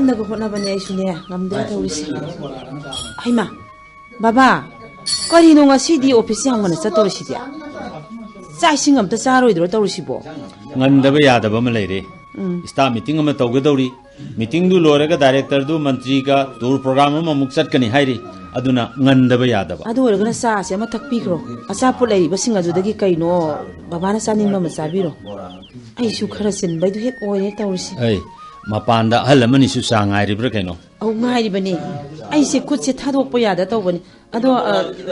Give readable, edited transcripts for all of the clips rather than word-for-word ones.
ꯀꯟꯅꯒ ꯍꯣꯠꯅꯕꯅꯦ ꯑꯩꯁꯨꯅꯦ ꯉꯝꯗ꯭ꯔꯦ ꯇꯧꯔꯤꯁꯦ ꯍꯩꯃꯥ ꯕꯕꯥ ꯀꯔꯤꯅꯣ ꯉꯁꯤꯗꯤ ꯑꯣꯐꯤꯁ ꯌꯥꯝ ꯉꯟꯅ ꯆꯠꯇꯧꯔꯤꯁꯤꯗꯤ ꯆꯥꯛ ꯏꯁꯤꯡ ꯑꯝꯇ ꯆꯥꯔꯣꯏꯗ꯭ꯔꯣ ꯇꯧꯔꯤꯁꯤꯕꯣ ꯉꯟꯗꯕ ꯌꯥꯗꯕ ꯑꯃ ꯂꯩꯔꯦ ꯁ꯭ꯇꯥꯐ ꯃꯤꯇꯤꯡ ꯑꯃ ꯇꯧꯒꯗꯧꯔꯤ ꯃꯤꯇꯤꯡꯗꯨ ꯂꯣꯏꯔꯒ ꯗꯥꯏꯔꯦꯛꯇꯔꯗꯨ ꯃꯟꯇ꯭ꯔꯤꯒ ꯇꯨꯔ ꯄ꯭ꯔꯣꯒ꯭ꯔꯥꯝ ꯑꯃꯃꯨꯛ ꯆꯠꯀꯅꯤ ꯍꯥꯏꯔꯤ ꯑꯗꯨꯅ ꯉꯟꯗꯕ ꯌꯥꯗꯕ ꯑꯗꯨ ꯑꯣꯏꯔꯒꯅ ꯆꯥꯁꯦ ꯑꯃ ꯊꯛꯄꯤꯈ꯭ꯔꯣ ꯑꯆꯥꯄꯣꯠ ꯂꯩꯔꯤꯕꯁꯤꯡ ꯑꯗꯨꯗꯒꯤ ꯀꯩꯅꯣ ꯕꯕꯥꯅ ꯆꯥꯅꯤꯡꯕ ꯑꯃ ꯆꯥꯕꯤꯔꯣ ꯑꯩꯁꯨ ꯈꯔ ꯆꯤꯟꯕꯩꯗꯨ ꯍꯦꯛ ꯑꯣꯏꯔꯦ ꯇꯧꯔꯤꯁꯤ ꯃꯄꯥꯟꯗ ꯑꯍꯜ ꯑꯃꯅꯤꯁꯨ ꯆꯥ ꯉꯥꯏꯔꯤꯕ꯭ꯔꯥ ꯀꯩꯅꯣ ꯑꯧ ꯉꯥꯏꯔꯤꯕꯅꯤ ꯑꯩꯁꯦ ꯈꯨꯠꯁꯦ ꯊꯥꯗꯣꯛꯄ ꯌꯥꯗ ꯇꯧꯕꯅꯤ ꯑꯗꯣ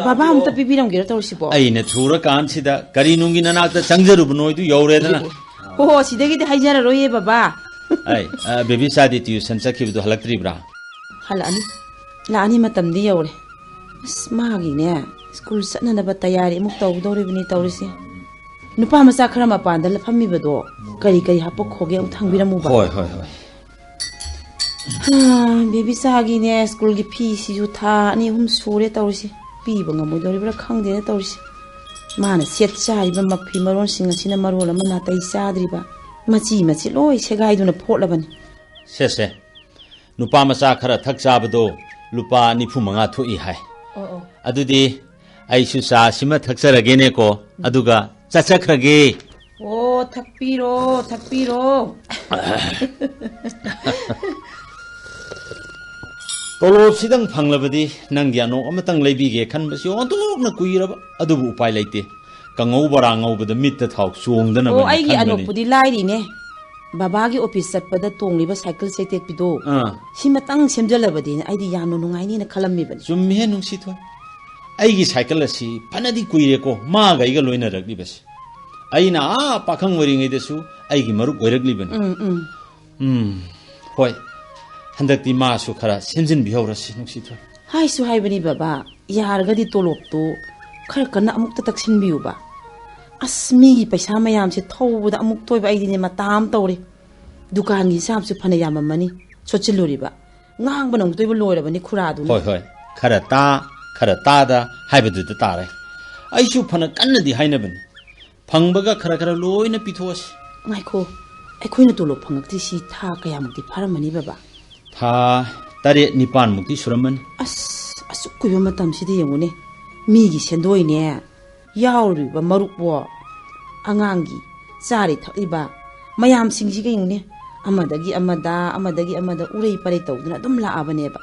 ꯕꯕꯥ ꯑꯝꯇ ꯄꯤꯕꯤꯔꯝꯒꯦꯔꯣ ꯇꯧꯔꯤꯁꯤꯕꯣ ꯑꯩꯅ ꯊꯨꯔꯀꯥꯟꯁꯤꯗ ꯀꯔꯤ ꯅꯨꯡꯒꯤ ꯅꯅꯥꯛꯇ ꯆꯪꯖꯔꯨꯕꯅꯣ ꯑꯗꯨ ꯌꯧꯔꯦꯗꯅ ꯍꯣ ꯁꯤꯗꯒꯤꯗꯤ ꯍꯥꯏꯖꯔꯔꯣꯏꯌꯦ ꯕꯕꯥ ꯕꯦꯕꯤꯆꯥꯗꯤ ꯇ꯭ꯌꯨꯁꯟ ꯆꯠꯈꯤꯕꯗꯣ ꯍꯜꯂꯛꯇ꯭ꯔꯤꯕ꯭ꯔꯥ ꯍꯜꯂꯛꯑꯅꯤ ꯂꯥꯛꯑꯅꯤ ꯃꯇꯝꯗꯤ ꯌꯧꯔꯦ ꯑꯁ ꯃꯥꯒꯤꯅꯦ ꯁ꯭ꯀꯨꯜ ꯆꯠꯅꯅꯕ ꯇꯌꯥꯔꯤ ꯑꯃꯨꯛ ꯇꯧꯗꯧꯔꯤꯕꯅꯤ ꯇꯧꯔꯤꯁꯦ ꯅꯨꯄꯥ ꯃꯆꯥ ꯈꯔ ꯃꯄꯥꯟꯗ ꯐꯝꯃꯤꯕꯗꯣ ꯀꯔꯤ ꯀꯔꯤ ꯍꯥꯞꯄꯛꯈꯣꯒꯦ ꯑꯃꯨꯛ ꯊꯥꯡꯕꯤꯔꯝꯃꯨꯕ ꯍꯣꯏ ꯕꯦꯕꯤꯆꯥꯒꯤꯅꯦ ꯁ꯭ꯀꯨꯜꯒꯤ ꯐꯤꯁꯤꯁꯨ ꯊꯥ 2-3 ꯁꯨꯔꯦ ꯇꯧꯔꯤꯁꯦ ꯄꯤꯕ ꯉꯝꯃꯣꯏꯗꯧꯔꯤꯕ꯭ꯔꯥ ꯈꯪꯗꯦꯅ ꯇꯧꯔꯤꯁꯦ ꯃꯥꯅ ꯁꯦꯠ ꯆꯥꯔꯤꯕ ꯃꯐꯤ ꯃꯔꯣꯟꯁꯤꯡ ꯑꯁꯤꯅ ꯃꯔꯣꯜ ꯑꯃ ꯅꯥꯇꯩ ꯆꯥꯗ꯭ꯔꯤꯕ ꯃꯆꯤ ꯂꯣꯏ ꯁꯦꯒꯥꯏꯗꯨꯅ ꯐꯣꯠꯂꯕꯅꯤ ꯁꯦ ꯅꯨꯄꯥ ꯃꯆꯥ ꯈꯔ ꯊꯛ ꯆꯥꯕꯗꯣ ꯂꯨꯄꯥ 95 ꯊꯣꯛꯏ ꯍꯥꯏ ꯑꯗꯨꯗꯤ ꯑꯩꯁꯨ ꯆꯥꯁꯤꯃ ꯊꯛꯆꯔꯒꯦꯅꯦꯀꯣ ꯑꯗꯨꯒ ꯆꯠꯆꯈ꯭ꯔꯒꯦ ꯑꯣ ꯊꯛꯄꯤꯔో ꯇꯣꯂꯣꯞꯁꯤꯗꯪ ꯐꯪꯂꯕꯗꯤ ꯅꯪꯒꯤ ꯑꯅꯣꯛ ꯑꯃꯇꯪ ꯂꯩꯕꯤꯒꯦ ꯈꯟꯕꯁꯤ ꯑꯣꯟꯊꯣꯛꯅ ꯀꯨꯏꯔꯕ ꯑꯗꯨꯕꯨ ꯎꯄꯥꯏ ꯂꯩꯇꯦ ꯀꯪꯉꯧ ꯕꯣꯔꯥ ꯉꯧꯕꯗ ꯃꯤꯠꯇ ꯊꯥꯎ ꯆꯣꯡꯗꯅꯕ ꯑꯣ ꯑꯩꯒꯤ ꯑꯅꯣꯛꯄꯨꯗꯤ ꯂꯥꯏꯔꯤꯅꯦ ꯕꯕꯥꯒꯤ ꯑꯣꯐꯤꯁ ꯆꯠꯄꯗ ꯇꯣꯡꯂꯤꯕ ꯁꯥꯏꯀꯜ ꯆꯩꯇꯦꯛꯄꯤꯗꯣ ꯁꯤꯃꯇꯪ ꯁꯦꯝꯖꯜꯂꯕꯗꯤꯅ ꯑꯩꯗꯤ ꯌꯥꯝꯅ ꯅꯨꯡꯉꯥꯏꯅꯤꯅ ꯈꯜꯂꯝꯃꯤꯕꯅꯤ ꯆꯨꯝꯃꯤꯍꯦ ꯅꯨꯡꯁꯤꯊꯣꯏ ꯑꯩꯒꯤ ꯁꯥꯏꯀꯜ ꯑꯁꯤ ꯐꯅꯗꯤ ꯀꯨꯏꯔꯦꯀꯣ ꯃꯥꯒ ꯑꯩꯒ ꯂꯣꯏꯅꯔꯛꯂꯤꯕꯁꯤ ꯑꯩꯅ ꯄꯥꯈꯪ ꯑꯣꯏꯔꯤꯉꯩꯗꯁꯨ ꯑꯩꯒꯤ ꯃꯔꯨꯞ ꯑꯣꯏꯔꯛꯂꯤꯕꯅꯤ ꯍꯣꯏ ꯍꯟꯗꯛꯇꯤ ꯃꯥꯁꯨ ꯈꯔ ꯁꯦꯝꯖꯤꯟꯕꯤꯍꯧꯔꯁꯤ ꯅꯨꯡꯁꯤꯊꯣꯏ ꯍꯥꯏꯁꯨ ꯍꯥꯏꯕꯅꯤ ꯕꯕꯥ ꯌꯥꯔꯒꯗꯤ ꯇꯣꯂꯣꯞꯇꯣ ꯈꯔ ꯀꯟꯅ ꯑꯃꯨꯛꯇ ꯇꯛꯁꯤꯟꯕꯤꯌꯨꯕ ꯑꯁ ꯃꯤꯒꯤ ꯄꯩꯁꯥ ꯃꯌꯥꯝꯁꯦ ꯊꯧꯕꯗ ꯑꯃꯨꯛ ꯇꯣꯏꯕ ꯑꯩꯗꯤꯅꯦ ꯃꯇꯥ ꯑꯃ ꯇꯧꯔꯦ ꯗꯨꯀꯥꯟꯒꯤ ꯍꯤꯁꯥꯕꯁꯨ ꯐꯅ ꯌꯥꯝꯃꯝꯃꯅꯤ ꯁꯣꯠꯆꯤꯜꯂꯨꯔꯤꯕ ꯉꯥꯡꯕꯅ ꯑꯃꯨꯛ ꯇꯣꯏꯕ ꯂꯣꯏꯔꯕꯅꯤ ꯈꯨꯔꯥꯗꯨꯅ ꯍꯣꯏ ꯈꯔ ꯇꯥ ꯈꯔ ꯇꯥꯗ ꯍꯥꯏꯕꯗꯨꯗ ꯇꯥꯔꯦ ꯑꯩꯁꯨ ꯐꯅ ꯀꯟꯅꯗꯤ ꯍꯥꯏꯅꯕꯅꯤ ꯐꯪꯕꯒꯈꯔ ꯂꯣꯏꯅ ꯄꯤꯊꯣꯛꯑꯁꯤ ꯉꯥꯏꯈꯣ ꯑꯩꯈꯣꯏꯅ ꯇꯣꯂꯣꯞ ꯐꯪꯉꯛꯇ꯭ꯔꯤꯁꯤ ꯊꯥ ꯀꯌꯥꯃꯨꯛꯇꯤ ꯐꯥꯔꯝꯃꯅꯤ ꯕꯕꯥ ꯊꯥ 8-9 ꯃꯨꯛꯇꯤ ꯁꯨꯔꯝꯃꯅꯤ ꯑꯁ ꯑꯁꯨꯛ ꯀꯨꯏꯕ ꯃꯇꯝꯁꯤꯗ ꯌꯦꯡꯉꯨꯅꯦ ꯃꯤꯒꯤ ꯁꯦꯟꯗꯣꯏꯅꯦ ꯌꯥꯎꯔꯤꯕ ꯃꯔꯨꯞꯋꯣ ꯑꯉꯥꯡꯒꯤ ꯆꯥꯔꯤ ꯊꯛꯂꯤꯕ ꯃꯌꯥꯝꯁꯤꯡꯁꯤꯒ ꯌꯦꯡꯉꯨꯅꯦ ꯑꯃꯗꯒꯤ ꯑꯃꯗ ꯎꯔꯩ ꯄꯔꯩ ꯇꯧꯗꯨꯅ ꯑꯗꯨꯝ ꯂꯥꯛꯑꯕꯅꯦꯕ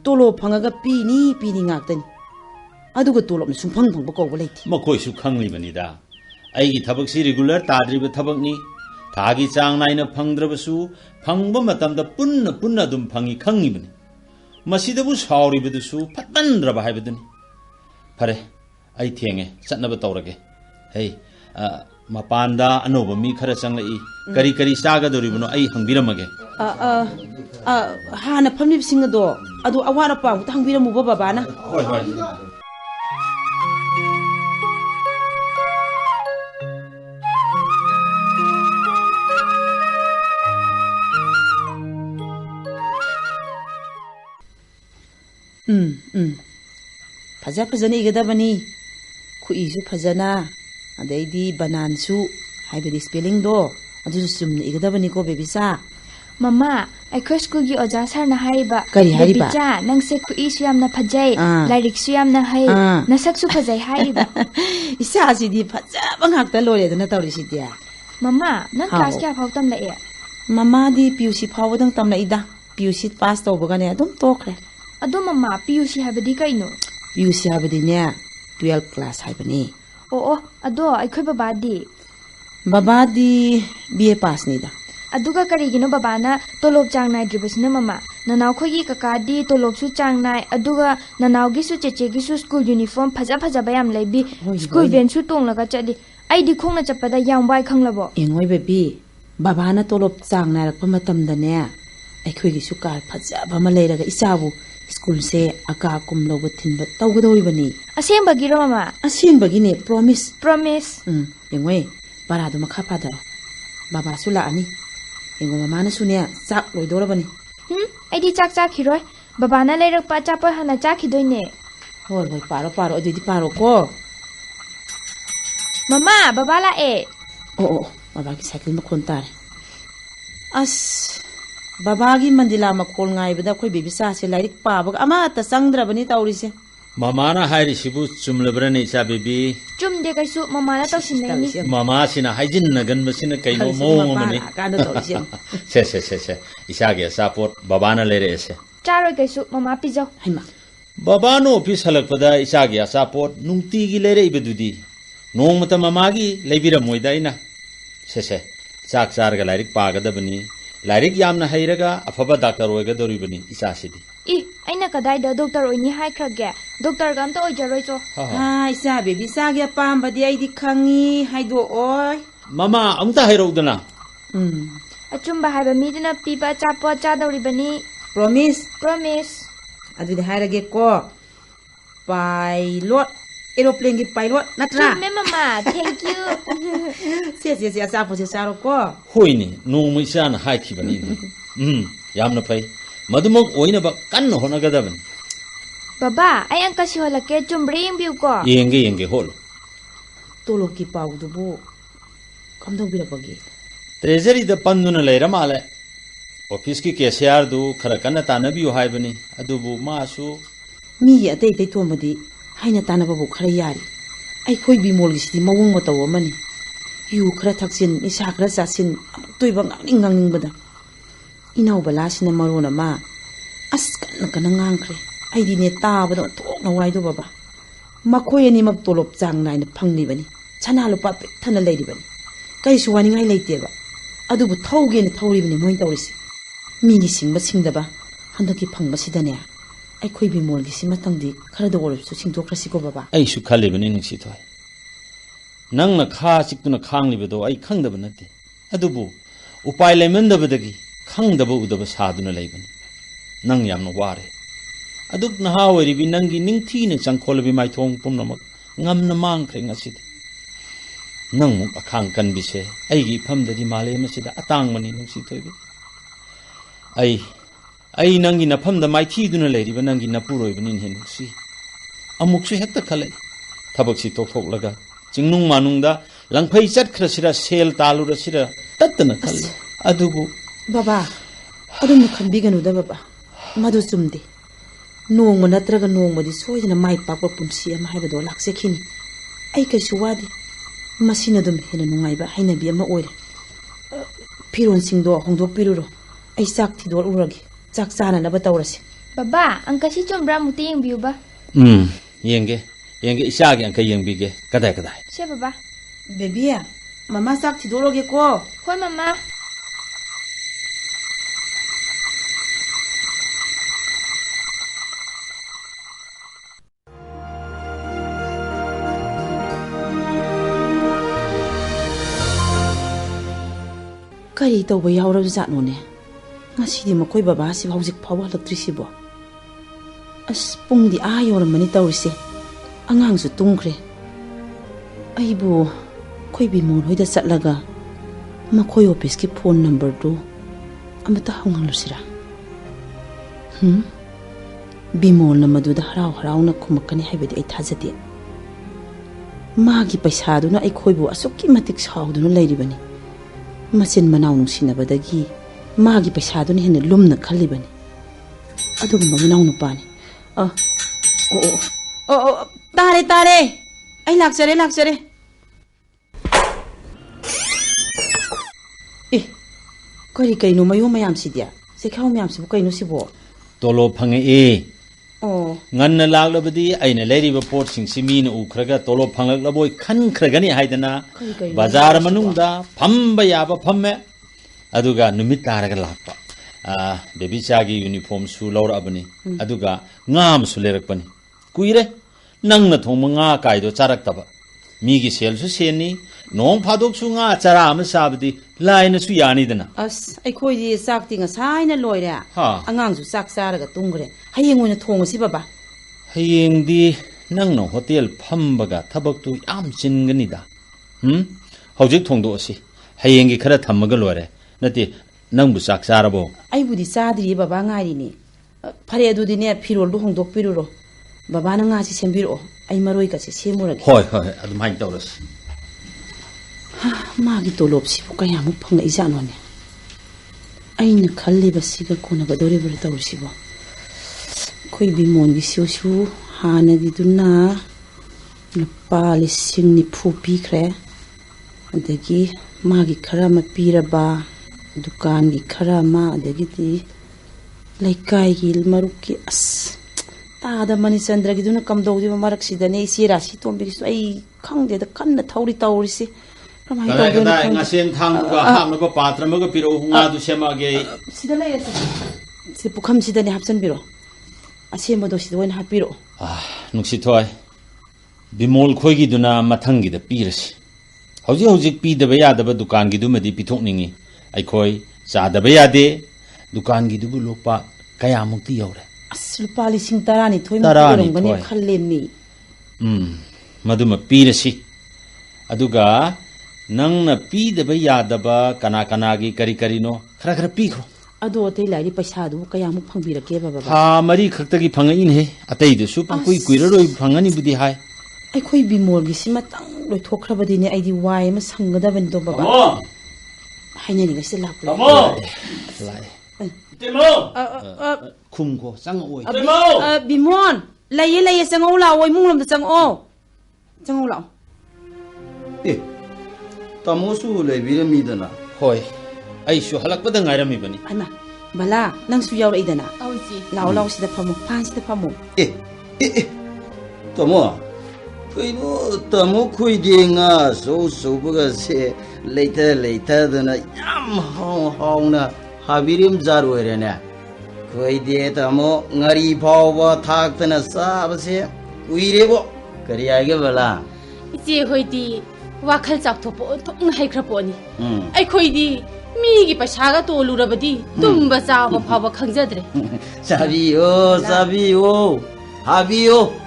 ꯇꯣꯂꯣꯞ ꯐꯪꯉꯒ ꯄꯤꯅꯤ ꯉꯥꯛꯇꯅꯤ ꯑꯗꯨꯒ ꯇꯣꯂꯣꯞꯅ ꯁꯨꯡꯐꯪ ꯐꯪꯕ ꯀꯧꯕ ꯂꯩꯇꯦ ꯃꯈꯣꯏꯁꯨ ꯈꯪꯂꯤꯕꯅꯤꯗ ꯑꯩꯒꯤ ꯊꯕꯛꯁꯤ ꯔꯤꯒꯨꯂꯔ ꯇꯥꯗ꯭ꯔꯤꯕ ꯊꯕꯛꯅꯤ ꯊꯥꯒꯤ ꯆꯥꯡ ꯅꯥꯏꯅ ꯐꯪꯗ꯭ꯔꯕꯁꯨ ꯐꯪꯕ ꯃꯇꯝꯗ ꯄꯨꯟꯅ ꯑꯗꯨꯝ ꯐꯪꯏ ꯈꯪꯉꯤꯕꯅꯤ ꯃꯁꯤꯗꯕꯨ ꯁꯥꯎꯔꯤꯕꯗꯨꯁꯨ ꯐꯠꯃꯟꯗ꯭ꯔꯕ ꯍꯥꯏꯕꯗꯨꯅꯤ ꯐꯔꯦ ꯑꯩ ꯊꯦꯡꯉꯦ ꯆꯠꯅꯕ ꯇꯧꯔꯒꯦ ꯃꯄꯥꯟꯗ ꯑꯅꯧꯕ ꯃꯤ ꯈꯔ ꯆꯪꯂꯛꯏ ꯀꯔꯤ ꯆꯥꯒꯗꯧꯔꯤꯕꯅꯣ ꯑꯩ ꯍꯪꯕꯤꯔꯝꯃꯒꯦ ꯍꯥꯟꯅ ꯐꯝꯂꯤꯕꯁꯤꯡ ꯑꯗꯣ ꯑꯋꯥꯠ ꯑꯄꯥ ꯑꯃꯨꯛꯇ ꯍꯪꯕꯤꯔꯝꯃꯨꯕ ꯕꯕꯥꯅ ꯍꯣꯏ ꯐꯖꯅ 이ꯒꯗꯕꯅꯤ ꯈꯨꯏꯁꯨ ꯐꯖꯅ ꯑꯗꯩꯗꯤ ꯕꯅꯥꯟꯁꯨ ꯍꯥꯏꯕꯗꯤ ꯁ꯭ꯄꯦꯂꯤꯡꯗꯣ ꯑꯗꯨꯁꯨ ꯆꯨꯝꯅ 이ꯒꯗꯕꯅꯤꯀꯣ ꯕꯦꯕꯤꯆꯥ ꯃꯃꯥ ꯑꯩꯈꯣꯏ ꯁ꯭ꯀꯨꯜꯒꯤ ꯑꯣꯖꯥ ꯁꯥꯔꯅ ꯍꯥꯏꯔꯤꯕ ꯀꯔꯤ ꯍꯥꯏꯔꯤꯕ ꯕꯦꯕꯤꯆꯥ ꯅꯪꯁꯦ ꯈꯨꯏꯁꯨ ꯌꯥꯝꯅ ꯐꯖꯩ ꯂꯥꯏꯔꯤꯛꯁꯨ ꯌꯥꯝꯅ ꯍꯩ ꯅꯁꯛꯁꯨ ꯐꯖꯩ ꯍꯥꯏꯔꯤꯕ ꯏꯆꯥꯁꯤꯗꯤ ꯐꯖꯕ ꯉꯥꯛꯇ ꯂꯣꯏꯔꯦꯗꯅ ꯇꯧꯔꯤꯁꯤꯗꯤ ꯃꯃꯥ ꯅꯪ ꯀ꯭ꯂꯥꯁ ꯀꯌꯥ ꯐꯥꯎ ꯇꯝꯂꯛꯑꯦ ꯃꯃꯥꯗꯤ ꯄꯤꯌꯨꯁꯤ ꯐꯥꯎꯕꯗꯪ ꯇꯝꯂꯛꯏꯗ ꯄꯤꯌꯨꯁꯤ ꯄꯥꯁ ꯇꯧꯕꯒꯅꯦ ꯑꯗꯨꯝ ꯇꯣꯛꯈ꯭ꯔꯦ ꯑꯗꯣ ꯃꯃꯥ ꯄꯤꯌꯨꯁꯤ ꯍꯥꯏꯕꯗꯤ ꯀꯩꯅꯣ ꯄꯤꯌꯨꯁꯤ ꯍꯥꯏꯕꯗꯤꯅꯦ 12 ꯀ꯭ꯂꯥꯁ ꯍꯥꯏꯕꯅꯤ ꯑꯣ ꯑꯗꯣ ꯑꯩꯈꯣꯏ ꯕꯕꯥꯗꯤ BA ꯄꯥꯁꯅꯤꯗ ꯑꯗꯨꯒ ꯀꯔꯤꯒꯤꯅꯣ ꯕꯕꯥꯅ ꯇꯣꯂꯣꯞ ꯆꯥꯡ ꯅꯥꯏꯗ꯭ꯔꯤꯕꯁꯤꯅ ꯃꯃꯥ ꯅꯅꯥꯎꯈꯣꯏꯒꯤ ꯀꯀꯥꯗꯤ ꯇꯣꯂꯣꯞꯁꯨ ꯆꯥꯡ ꯅꯥꯏ ꯑꯗꯨꯒ ꯅꯅꯥꯎꯒꯤꯁꯨ ꯆꯦꯆꯦꯒꯤꯁꯨ ꯁ꯭ꯀꯨꯜ ꯌꯨꯅꯤꯐꯣꯔꯝ ꯐꯖꯕ ꯌꯥꯝ ꯂꯩꯕꯤ ꯁ꯭ꯀꯨꯜ ꯚꯦꯟꯁꯨ ꯇꯣꯡꯂꯒ ꯆꯠꯂꯤ ꯑꯩꯗꯤ ꯈꯣꯡꯅ ꯆꯠꯄꯗ ꯌꯥꯝ ꯋꯥꯏ ꯈꯪꯂꯕꯣ ꯌꯦꯡꯉꯣꯏ ꯕꯦꯕꯤ ꯕꯕꯥꯅ ꯇꯣꯂꯣꯞ ꯆꯥꯡ ꯅꯥꯏꯔꯛꯄ ꯃꯇꯝꯗꯅꯦ ꯑꯩꯈꯣꯏꯒꯤꯁꯨ ꯀꯥꯔ ꯐꯖꯕ ꯑꯃ ꯂꯩꯔꯒ ꯏꯆꯥꯕꯨ ꯁ꯭ꯀꯨꯜꯁꯦ ꯑꯀꯥ ꯀꯨꯝ ꯂꯧꯕ ꯊꯤꯟꯕ ꯇꯧꯒꯗꯧꯔꯤꯕꯅꯤ ꯑꯁꯦꯡꯕꯒꯤꯔꯣ ꯃꯃꯥ ꯑꯁꯦꯡꯕꯒꯤꯅꯦ ꯄ꯭ꯔꯣꯃꯤꯁ ꯌꯦꯡꯉꯣꯏ ꯕꯔꯥꯗꯣ ꯃꯈꯥ ꯄꯥꯗꯔꯣ ꯕꯕꯥꯁꯨ ꯂꯥꯛꯑꯅꯤ ꯌꯦꯡꯉꯣ ꯃꯃꯥꯅꯁꯨꯅꯦ ꯆꯥꯛ ꯂꯣꯏꯗꯧꯔꯕꯅꯤ ꯑꯩꯗꯤ ꯆꯥꯛ ꯆꯥꯈꯤꯔꯣꯏ ꯕꯕꯥꯅ ꯂꯩꯔꯛꯄ ꯑꯆꯥꯄꯣꯠ ꯍꯥꯟꯅ ꯆꯥꯈꯤꯗꯣꯏꯅꯦ ꯍꯣꯏ ꯄꯥꯔꯣ ꯑꯗꯨꯗꯤ ꯄꯥꯔꯣꯀꯣ ꯃꯃꯥ ꯕꯕꯥ ꯂꯥꯛꯑꯦ ꯑꯣ ꯕꯕꯥꯒꯤ ꯁꯥꯏꯀꯜ ꯃꯈꯣꯟ ꯇꯥꯔꯦ ꯑꯁ Babagi mandila makol ngai bada khoi Babycha se lairik pabag ama ta sangdrabani tawrise. Mamana hairisibu chumlabrane isa baby. Chumde kaisu mamana tawsinnaini. Mama sina haijin naganbasina kaino mongomani. Kanda tawrise. Se. Isage sapot babana lere ese. Charoi kaisu mama pijau. Haima. Babano office halakpada isage sapot nungtigi lere ibedudi. Nongmata mamagi leibiramoida ina. Se. Chak charga lairik pagadabani. Lairik yamna hairaga afaba doctor oigadoribani isasidi. Aina kadaida doctor oini haikrage. Doctor gamta oijaroicho. Ha isa Babycha ge pambadi aidi khangi haido oi. Mama amta hairogdana. Achumba haiba midina pipa chapo chadoribani. Promise. Adudi hairage ko. Pilot. Aeroplane ki pilot natra. Chumme mama, thank you. Se asapo se saro ko. Hoini nongma isana haikibani. Yamna pai. Madumok oina ba kanno honagadabani. Baba, ay ang kasi holake chumbre yung view ko. Yenge hol. Tolok ki paudubu. Kamdong birapagi. Treasury da panduna leira male. Office ki cashier du khara kana tanabiyo haibani. Adubu masu. Mi atay tomadi. Haina tanababu khara yari. Ay khoi Bimol gisidi mawong mataw amani. Yu khara thaksin isa khara sasin Thoiba ngangning bada. Inaw bala sina marona ma. As kana ngangkre. Ay di ne tabada tok na wai do baba. Makhoi ani mag tolop chang nai na phangni bani. Chana lupa pe thana leiri bani. Kai suwani ngai leite ba. Adubu thauge ne thauri bani moin tawrisi. Mi ni singba singdaba. Handaki phangba sidane. Ay khoi Bimol gisi matangdi khara do orsu singdokrasi ko baba. Ay su khalibani Nungshithoi. Nangna kha chiktuna khanglibedo ay khangdaba nate. Adubu upai lemendabadagi khangdaba udaba saduna leibani. Nang yamna ware. Aduk na hawari bi nangi ningthine changkholabi maithong pumnamak ngamna mangkhre ngasidi. Nang muk akhang kanbise aigi phamdadi male masida atangmani Nungshithoi bi. Ay nangi na phamda maithiduna leiriba nangi na puroibani hensi. Amuksu hekta khale. Thabaksi tokhoklaga chingnung manungda langphai chatkrasira sel talurasira tattana khale. Adubu Baba, adum khambiganu da baba. Madu sumde. Nongma natraga nongmadi soidana mai pakpa pumsi ama haibado laksekhini. Ai kaisu wadi. Masina dum hena nungaiba hainabi ama oire. Piron singdo hongdok piruro. Ai sak thidor uragi. Chak chana na batawrasi. Baba, ang kasi chumbra muti yung view ba? Yenge isage ang kayembige. Kadai. Siya baba. Baby, mama sak thidoroge ko. Hoy mama. Kari tawba yawrab zatnone. Ngasidi makoy baba si hawjik phawa halaktrisibo. As pungdi ayoramani tawrise. Angangsu tungkre. Aibu khoi Bimol hoida chatlaga makhoi office ki phone number do amata hangalusira. Bimol na maduda haraw na khumakani haibedi ai thajade. Magi paisa duna ai khoibu asukki matik sauduna leiribani. Masin manaw nungsinabadagi magi paisa duna hena lumna khalibani. Adugumba manaw nupani. Tare. Ay laksare. Kari kaino mayo mayam sidia. Sekhaw mayam sibu kaino sibo. Tolo phange nganna laglabadi aina leiriba pot sing simina ukhraga tolo phanglaboi khan khragani haidana bazar manungda phamba yaba phamme aduga numit taraga lakpa Babycha gi uniform su lawra abani aduga ngam su lerakpani kuire nangna thongma nga kaido charaktaba migi sel su seni nong phadok su nga chara ama sabdi laina su yani dana as ai khoi di sakti nga saina loire angang su sak saraga tungre hayeng oina thongsi baba hayeng di nangna hotel phambaga thabak tu yam chingani da hojik thongdo si hayeng gi khara thammaga loire nati nangbu sak sarabo ai budi sadri baba ngari ni phare adudi ne phirol du hongdok piruro baba na nga si sembiro ai maroi ka si semurage hoy adum hain tawras magi tolop si kaya mo phang ijanone ꯑꯩꯅ ꯈꯜꯂꯤꯕꯁꯤꯒ ꯀꯣꯟꯅꯒꯗꯧꯔꯤꯕ꯭ꯔꯥ ꯇꯧꯔꯤꯁꯤꯕꯣ ꯑꯩꯈꯣꯏ ꯕꯤꯃꯣꯟꯒꯤꯁꯤꯁꯨ ꯍꯥꯟꯅꯒꯤꯗꯨꯅ ꯂꯨꯄꯥ 90,000 ꯄꯤꯈ꯭ꯔꯦ ꯑꯗꯒꯤ 마기 카라마 삐라바 두칸기 카라마 아데기디 레카이기 일마루키 아스 따다 마니 찬드라기두나 감도우디바 마락시다네 이시라시 톰비기수 아이 캉데다 칸나 타우리 타우리시 그럼 하이 타우리나 ngasen thangga hamnago patramago piro ngadu semage 시달라야스 시 부캄시다네 합선비로 아시모도 시도원 합비로 Nungshithoi Bimol khoigiduna mathangida pirasi Hojik pidaba yadaba dukangidumadi pithokningi aikhoi chadaba yade dukangidubu lopa kayamukti yore lupa 10,000 thoimugani khallemni maduma pirasi aduga nangna pidaba yadaba kana kanagi kari karino khara khara pikho ado atei lairi paisa du kayamuk phangbirake baba ha mari khaktagi phangain he atei du su pangkui kuiraroi phangani budi hai ꯑꯩꯈꯣꯏ ꯕꯤꯃꯣꯜꯒꯤꯁꯤ ꯃꯇꯪ ꯂꯣꯏꯊꯣꯛꯈ꯭ꯔꯕꯗꯤꯅꯦ ꯑꯩꯗꯤ ꯋꯥꯏ ꯑꯃ ꯁꯪꯒꯗꯕꯅꯤꯗꯣ ꯕꯕꯥ ꯍꯥꯏꯅꯔꯤꯉꯩꯁꯤ ꯂꯥꯛꯄ ꯂꯥꯛꯑꯦ ꯇꯦꯃꯣ ꯈꯨꯝꯈꯣ ꯆꯪꯉꯛꯑꯣꯏ ꯇꯦꯃꯣ ꯕꯤꯃꯣꯜ ꯂꯩꯌꯦ ꯂꯩꯌꯦ ꯆꯪꯉꯛꯎ ꯂꯥꯛꯑꯣ ꯏꯃꯨꯡ ꯂꯣꯝꯗ ꯆꯪꯉꯛꯑꯣ ꯆꯪꯉꯛꯎ ꯂꯥꯛꯑꯣ ꯑꯦ ꯇꯥꯃꯣꯁꯨ ꯂꯩꯕꯤꯔꯝꯃꯤꯗꯅ ꯍꯣꯏ ꯑꯩꯁꯨ ꯍꯜꯂꯛꯄꯗ ꯉꯥꯏꯔꯝꯃꯤꯕꯅꯤ ꯑꯩꯃ ꯕꯂꯥ ꯅꯪꯁꯨ ꯌꯥꯎꯔꯛꯏꯗꯅ ꯑꯧꯖꯤ ꯂꯥꯛꯑꯣ ꯂꯥꯛꯑꯣ ꯁꯤꯗ ꯐꯝꯃꯨ ꯐꯥꯟꯁꯤꯗ ꯐꯝꯃꯨ ꯇꯥꯃꯣ 그이노 따모 쿠이딩아 소소부가세 레이터드나 얌 하우나 하비림 자루에네 그이데 따모 ngari 파오바 탁드나 사바세 우이레보 그리야게 발라 이제 호이디 와칼 작토포 통 하이크라포니 아이코이디 미기 파샤가 또루라바디 tumba 자바 파바 강자드레 사비요 하비요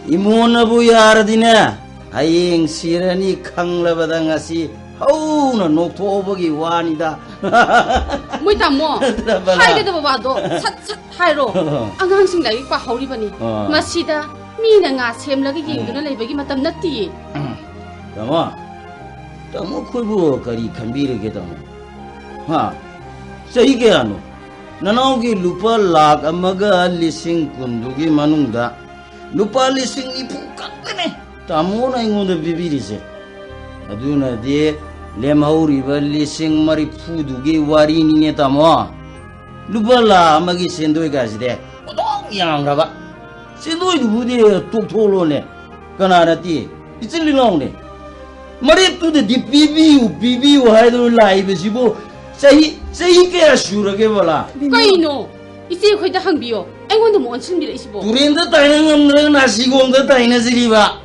이모나부 야르디네 아잉 시라니 캉라바당아시 하우나 녹토버기 와니다 뭐이다모 하이게도 봐도 삿삿 하이로 안강싱 라이크 바 하우리바니 마시다 미나가 셈라게 잉두나 레베기 마탐 나티 따모 코이부 거리 칸비르게 따모 하 세이게 아노 나나오기 루파 락 아마가 리싱 군두기 마능다 lupa lising ibu kakene tamu na ingonda bibirise aduna de lemauri ba lising mari fuduge wari ni ne tamu lupa la magi sendoi gaside odong yang raba sendoi du bude toktolo ne kanara ti ichili long ne mari tu de bibiu haidu lai besibo sahi ke ashura ke bala kaino 이제 거기다 항비요. 애원도 뭐 언친비라 이시보. 두린다 따이는 없는 나시공다 따이는 지리바.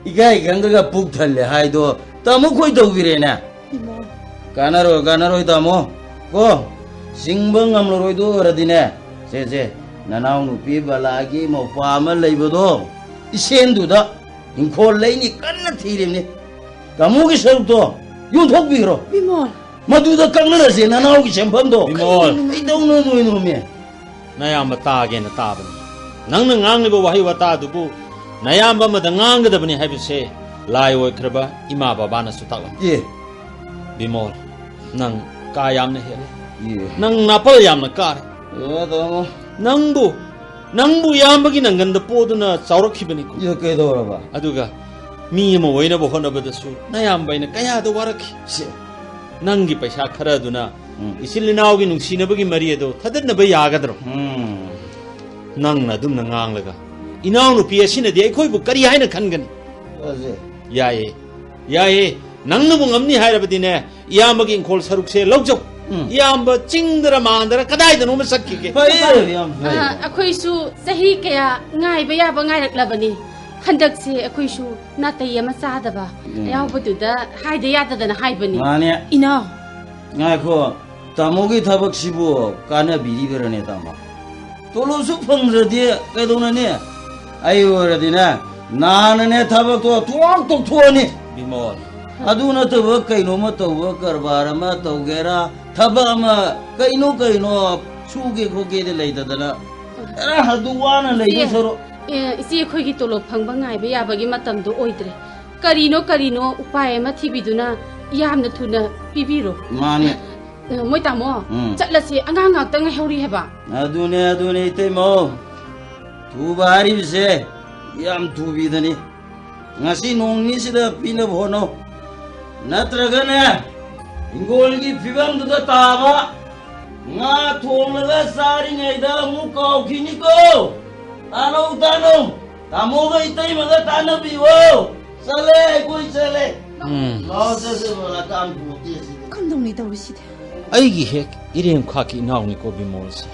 이가 강가가 북 탈래 하이도 따모 거기다 위래나. 가나로 따모. 고 싱벙 암로로이도 어디네. 제제 나나우누 비발라기 뭐 파말 레이버도 이센두다. 인콜레이니 깐나 티림니. 따모기 서도 윤톡비로. 비몰. 마두다 깡나라세 나나오기 젬팜도 Bimol 이동노 노이노미 나야amba taagena taabani nangna ngangliba wahi watadubu nayamba mada nganggadabani haibise lai oikraba ima babana su taklam 예 Bimol nang ka yamna hele 예 nang napal yamna kare 어다모 nangbu yambagi nanganda poduna chawrakhibani ko 이렇게 돌아봐 aduga mi ama oinaba honabadasu nayambaina kayada warakhi Nangi paisa khara duna isilinaogi nungsinabagi mariedo thadannaba yagadro nangna dumna nganglaga inaunu piasina de khoibu kari haina khangani 어제 yae nangna bu ngamni hairabadine iyambagi inkhol sarukse lawjau iyamba chingdara mandara kadaida noma sakkige 파이야 아코이수 사히 그야 ngai ba ngai raklabani 한덕시 아코이수 나타이 아마 싸다바 야오버두다 하이데 야다다나 하이버니 아니야 이나 나코 따모기 타박 시부 까나 비리베르네 따마 돌로수 펑저디 깨도나네 아이오라디나 나는네 타박도 투왕똑 투어니 Bimol 아두나 또 까이노마 또 거바라마 또 게라 타바마 까이노 추게 고게데 레이다다나 아 하두와나 레이서로 이제 거기 또 팡바 ngai 야바기 마탐도 오이드레 까리노 우파에 마 티비두나 야함나 투나 비비로 마니 Moi tamo. Chatlasi angang ngakta ngaihori heba. Adune temo. Tu bari se yam tu bidani. Ngasi nongni sida pina bhono. Natragana ingol gi fibam duda taba. Nga thonglaga sari ngaida mu kau khini ko. Tano. Tamo ga itai maga tana biwo. Sale koi sale. Lo se bola tam buti si. Kamdongni tawriside. Aigi hek irem khaki nauni ko Bimol se.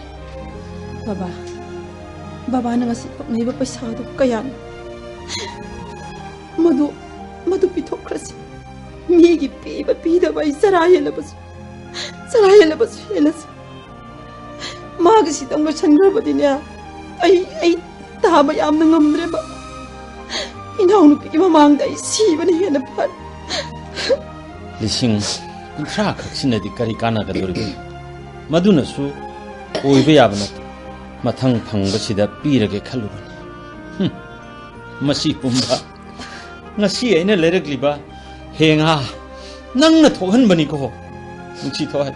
Baba na ngasi paknaiba paisa do kaya madu pithokrasi migi piba pida bai sarayelabas helas magasi tong changrabadine ai taba yamna ngamdre ba inawnu pi mamangda sibani hena phat Lising kunthra khaksinadi kari kana ga dorge maduna su oibe yabna mathang phangbasida pirage khalubani masi pumba ngasi aina lerakliba henga nangna thohanbani ko Nungshithoi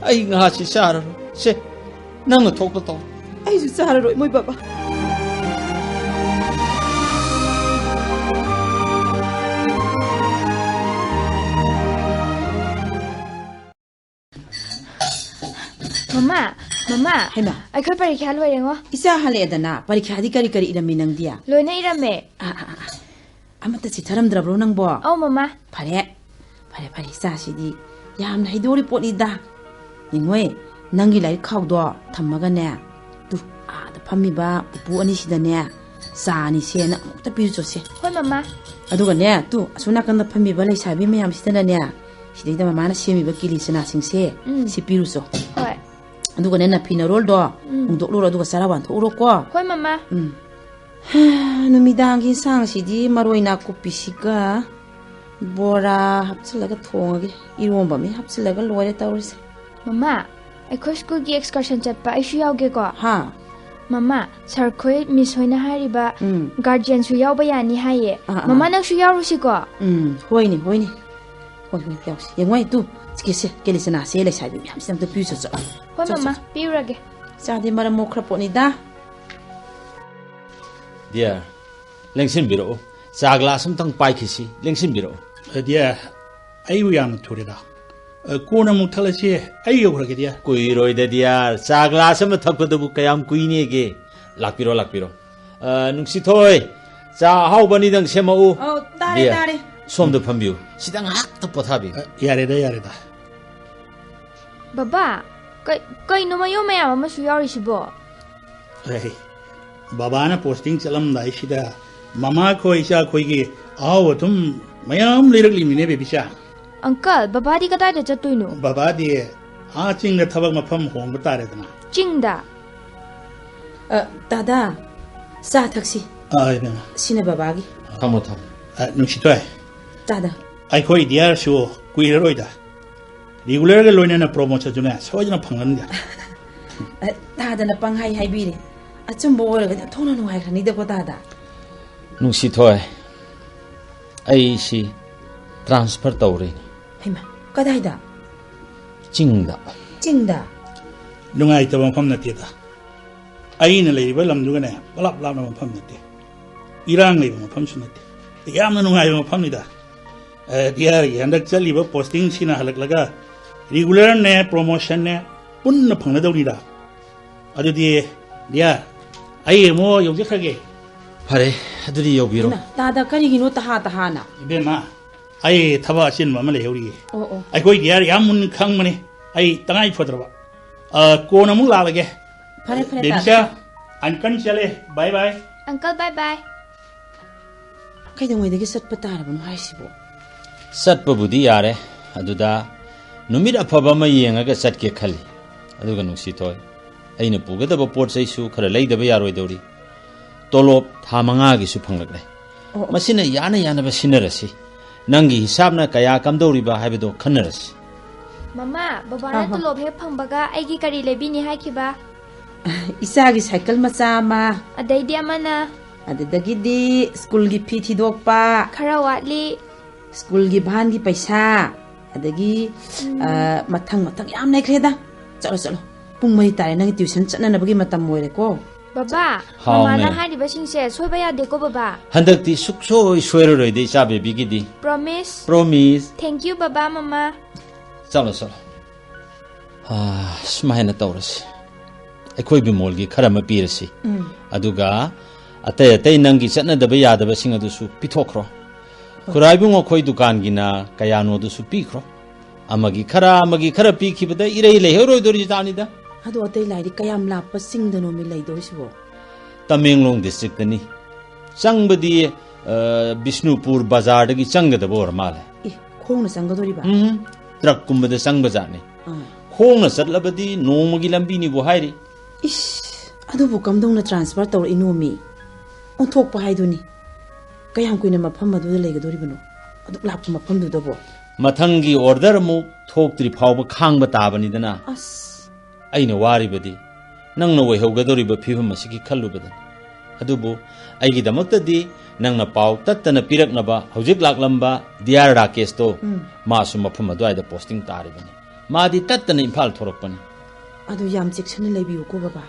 ai nga si sara se nangna thokta to ai su sara roi moi baba Mama, Hema. I could parikha loirengo. Isa haledana parikha adhikari kari irami nangdia. Loina irame. Amata si tharamdrabro nangbo. Oh mama. Pare isa sidi yamna hidori potni da. Ningwe nangi lai khawdo thammaga ne. Tu da phamiba pupu ani sida ne. Sa ni se na mukta piru jose. Hoi mama. Aduga ne tu asuna kan da phamiba lai sabi mayam sida ne. Sidai da mama na semiba kili sina singse si piru so. Hoi. Aduga nena pina roll do ungdoklura aduga sarawan thuro ko hoi mama numidangi sang sidi maroina kupisiga bora hapsilaga thongage iromba me hapsilaga loire tawris mama ai school gi excursion chatpa ai shu yauge ko ha mama sir khoi miss hoina hariba guardian shu yauba yani haye mama nang shu yaurusi ko hoini hoi pyausi yengwai tu skise kelisana se le sabi mi hamsam to pyuso so hoi mama piurage sadi mara mokra poni da dia lengsin biro sagla samtang pai khisi lengsin biro dia ayu yam thurida kona muthalasi ayu horage dia koi roi de dia sagla sam thakpadu bu kayam kuine ge lakpiro Nungshithoi cha haubani dang semau tare somdo phambiu sidang hak to pothabi yare da baba kai no mayo maya mama shu yauri sibo baba na posting chalam dai sida mama ko isa khoi gi aw tum mayam lerakli mine Babycha uncle baba di kada da chatuino baba di a ching na thabak mafam hong ba tare dana chingda dada sa thaksi ai na sine baba gi thamo Nungshithoi dada ai khoi dia shu kuiroi da regular ga loina na promotion juna sojna phanglan dia dada na panghai hai bire achumbo ora ga thona no hai khani de ko dada Nungshithoi ai si transfer tawre hema kadai da chingda nungai ta pham na ti da ai na lei ba lam du ga ne balap lam na pham na ti irang lei ba pham su na ti yam na nungai ba pham ni da dia yandak chali ba posting sina halak laga regular ne promotion ne punna phangna dawni da adu dia ai mo yong khage phare aduri yobiro dada kari gino taha na be ma ai thaba chin ma le hori o ai koi dia yam mun khang mane ai tangai phodraba ko na mu la lage phare Babycha an kan chale bye bye uncle bye bye kai dongoi de sat patara ban hai sibo satpa budi yare aduda numit afaba ma yenga ga satke khali aduga Nungshithoi aina pugadaba pot saisu khara leidaba yaroi dori tolop thamanga gi su phanglakle masina yana ba sinarasi nangi hisabna kaya kamdori ba haibedo khanarasi mama baba na to lob he phangbaga aigi kari lebini hakiba isa gi cycle macha ma adai dia mana adagi di school gi phi thidokpa khara watli school gi bhan gi paisa adagi mathang yam laikhreda chalo chalo pung mai tare nang tuition chananabagi matam moire ko baba mama na hari ba sing se soiba ya de ko baba handak ti suksoi soiroi de cha baby gi di promise thank you baba mama chalo chalo smaina taurasi akhoi bimol gi khara ma pirasi aduga atay nangi chatna daba yadaba sing adu su pithokro kurai bungo khoi dukan gina kayano du su pikro amagi khara pi khibada irei le heroi dori jani da adu atay lairi kayam lappa sing dano mi lai dori sibo Tamenglong district ni changbadi Bishnupur bazar dagi changada bor male khongna changadori ba truck kumbada changba jani khongna chatlabadi nomagi lambi ni bo hairi ish adu bu kamdongna transfer tor inomi onthok pa haiduni kayam kuina mafam adu leigadori bano adu lappa mafam du dabo mathangi order mu thoktri phawba khangba tabani dana as aina wari badi nangna wai haugadori ba phibam asiki khallubada adubu aigi damakta di nangna paw tattana pirakna ba hojik laklamba diar Rakesh to masu mafam adu aida posting taribani madi tattana Imphal thorakpani adu yam chekshana leibiu ko baba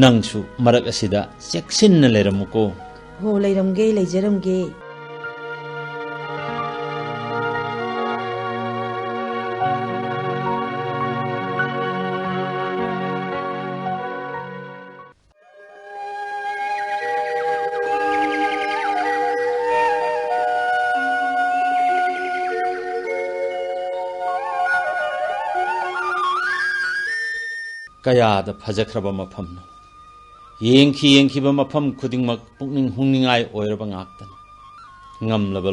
nangsu marak asida cheksinna leiramuko ho leiramge leijaramge kayada phajakraba mafamno yengki ba mafam khudingmak pukning hungningai oiraba ngaktan ngamlaba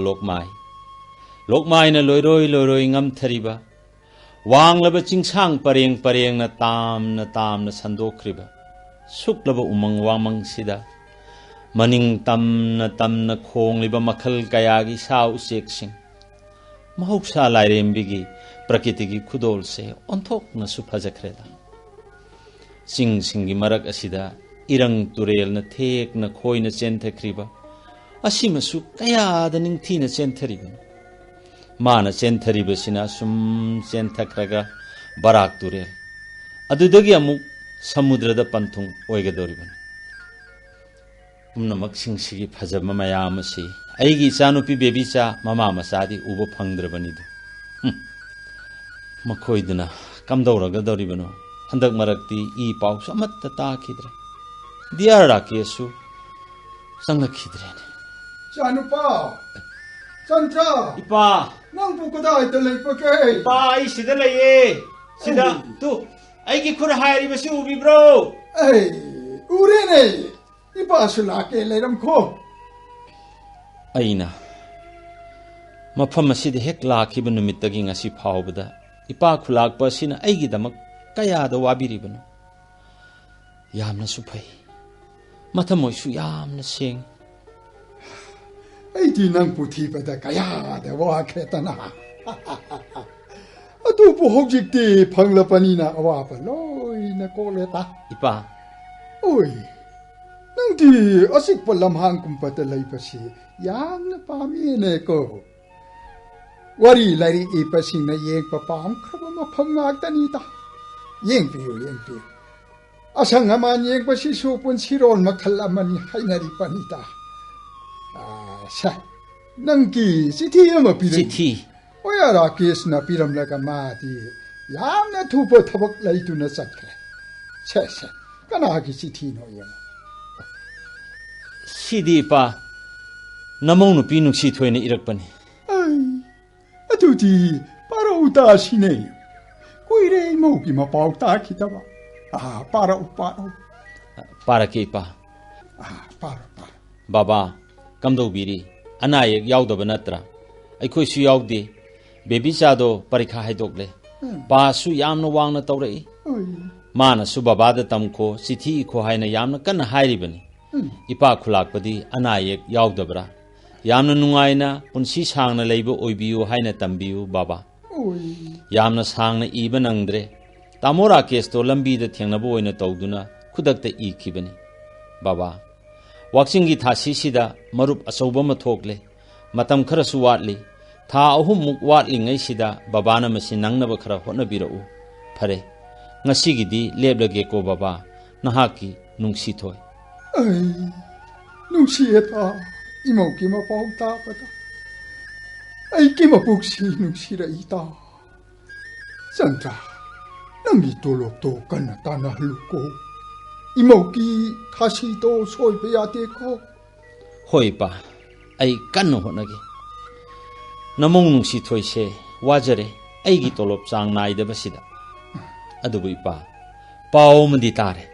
lokmai na loiroi ngam thariba wanglaba chingsang pareng na tamna sandokriba suklaba umang wamang sida maning tamna khongliba makhal kayagi sau seksing mahuksa lairembigi prakitigi khudol se onthokna suphajakreda Singh marak asida irang turel na thek na khoi na chenthakriba asimasu kaya da ningthi na chenthariba mana chenthariba sina sum chenthakraga barak turel adudagi amuk samudra da panthung oigadoriban umnamak singhi phajaba mayam asi aigi chanupi Babycha mama masadi ubo phangdrabanidu makhoiduna kamdauraga doribano handak marakti paw samatta ta khidre diar Rakesh sangla khidre Chanupa Chandra ipa nang bu kadai ta lei pa ke pa ai sida leye sida tu ai gi khur hairi basi ubi bro ai ure ne ipa sula ke leiram kho aina mafam asidi hek lakhiba numittagi ngasi phawbada ipa khulakpa sina ai gi damak kaya da wabiribano yamna supai mathamoy su yamna seng ai di nang puthi pada kaya da wa khetana atu bu hojik ti phangla pani na awa pa loi na ko leta ipa oi nang di asik palam hang kumpata lai pasi yamna pami ne ko wari lari e pasing na yeng pa pam khaba ma phangak tani ta yeng piu asang aman yeng pasi supun siron makhal amani hainari panita sa nangki sithi ama piram sithi oya Rakesh na piram laga mati yamna thupo thabak laitu na sakre sa kana ki sithi no yam sidi pa namong nupi Nungshithoi ne irakpani ai atuti para uta sine koire mo ki ma pau ta khitaba para ke pa baba kamdo biri anayek yaudaba natra aikhoi su yaude Babycha do parikha haidokle pa su yamna wangna tawrai mana su baba da tamko sithi kho haina yamna kana hairibani ipa khulakpadi anayek yaudabra yamna nungaina punsi sangna leibo oibiu haina tambiu baba yamna sangna iba nangdre tamo Rakesh to lambi da thengnabo oina tawduna khudakta ikhibani baba waksingi thasi sida marup asauba ma thokle matam khara su watli था अहुमुक वाटलिंगै सिदा बाबाना मसि नंगनब खरा होटनबिरउ फरे ngasiगidi leblage ko baba nahaki nungshithoi ai nungshita imoki ma pauta pata ai ki ma puksi nungshira ita Chandra nangi tolo to kana tana luko imoki thashi to soi pe ate ko hoi pa ai kanno honagi namong nungshithoi se wajare ai gi tolop chang nai de basida adubu ipa pau mandi tare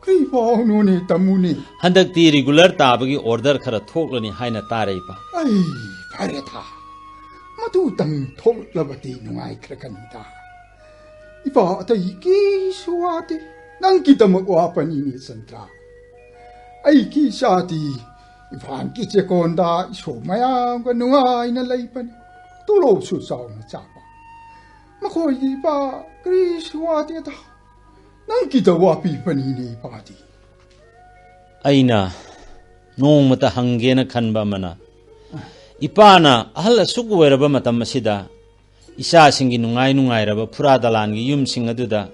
kri pau no ne tamuni handak ti regular tabagi order khara thoklani haina tare ipa ai phare tha matu tang thoklabati nungai khrakanita ipa atai ki suate nang ki tamak wa pani ni Chandra ai ki shati ipan ki che konda so maya ga nungai na leipan tulo su saw na chapa makhoi di pa kriswa te ta nang kita wa pi pani ni pa di aina nong mata hangena khanba mana ipana ahal sugweraba matam masida isa singi nungai nungai raba phura dalan gi yum sing aduda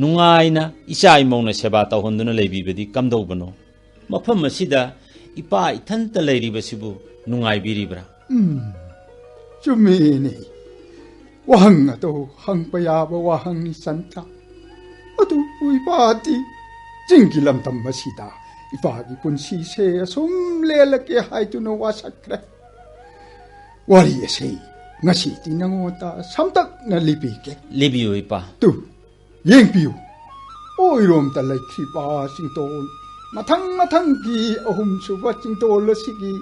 nungai na isa imongna seba ta honduna leibi bedi kamdau bano mafam masida ipa ithanta leiri basibu nungai biribra chumeni wahang ato hang payaba wahang ni Chandra atu uipati jingkilam tam masida ipagi punsi se sum lelake haitu no wasakre wari ese ngasi tinangota samtak na libike libiu ipa tu yengpiu oirom ta laikhi pa singtol mathang gi ahum suba singtol lasigi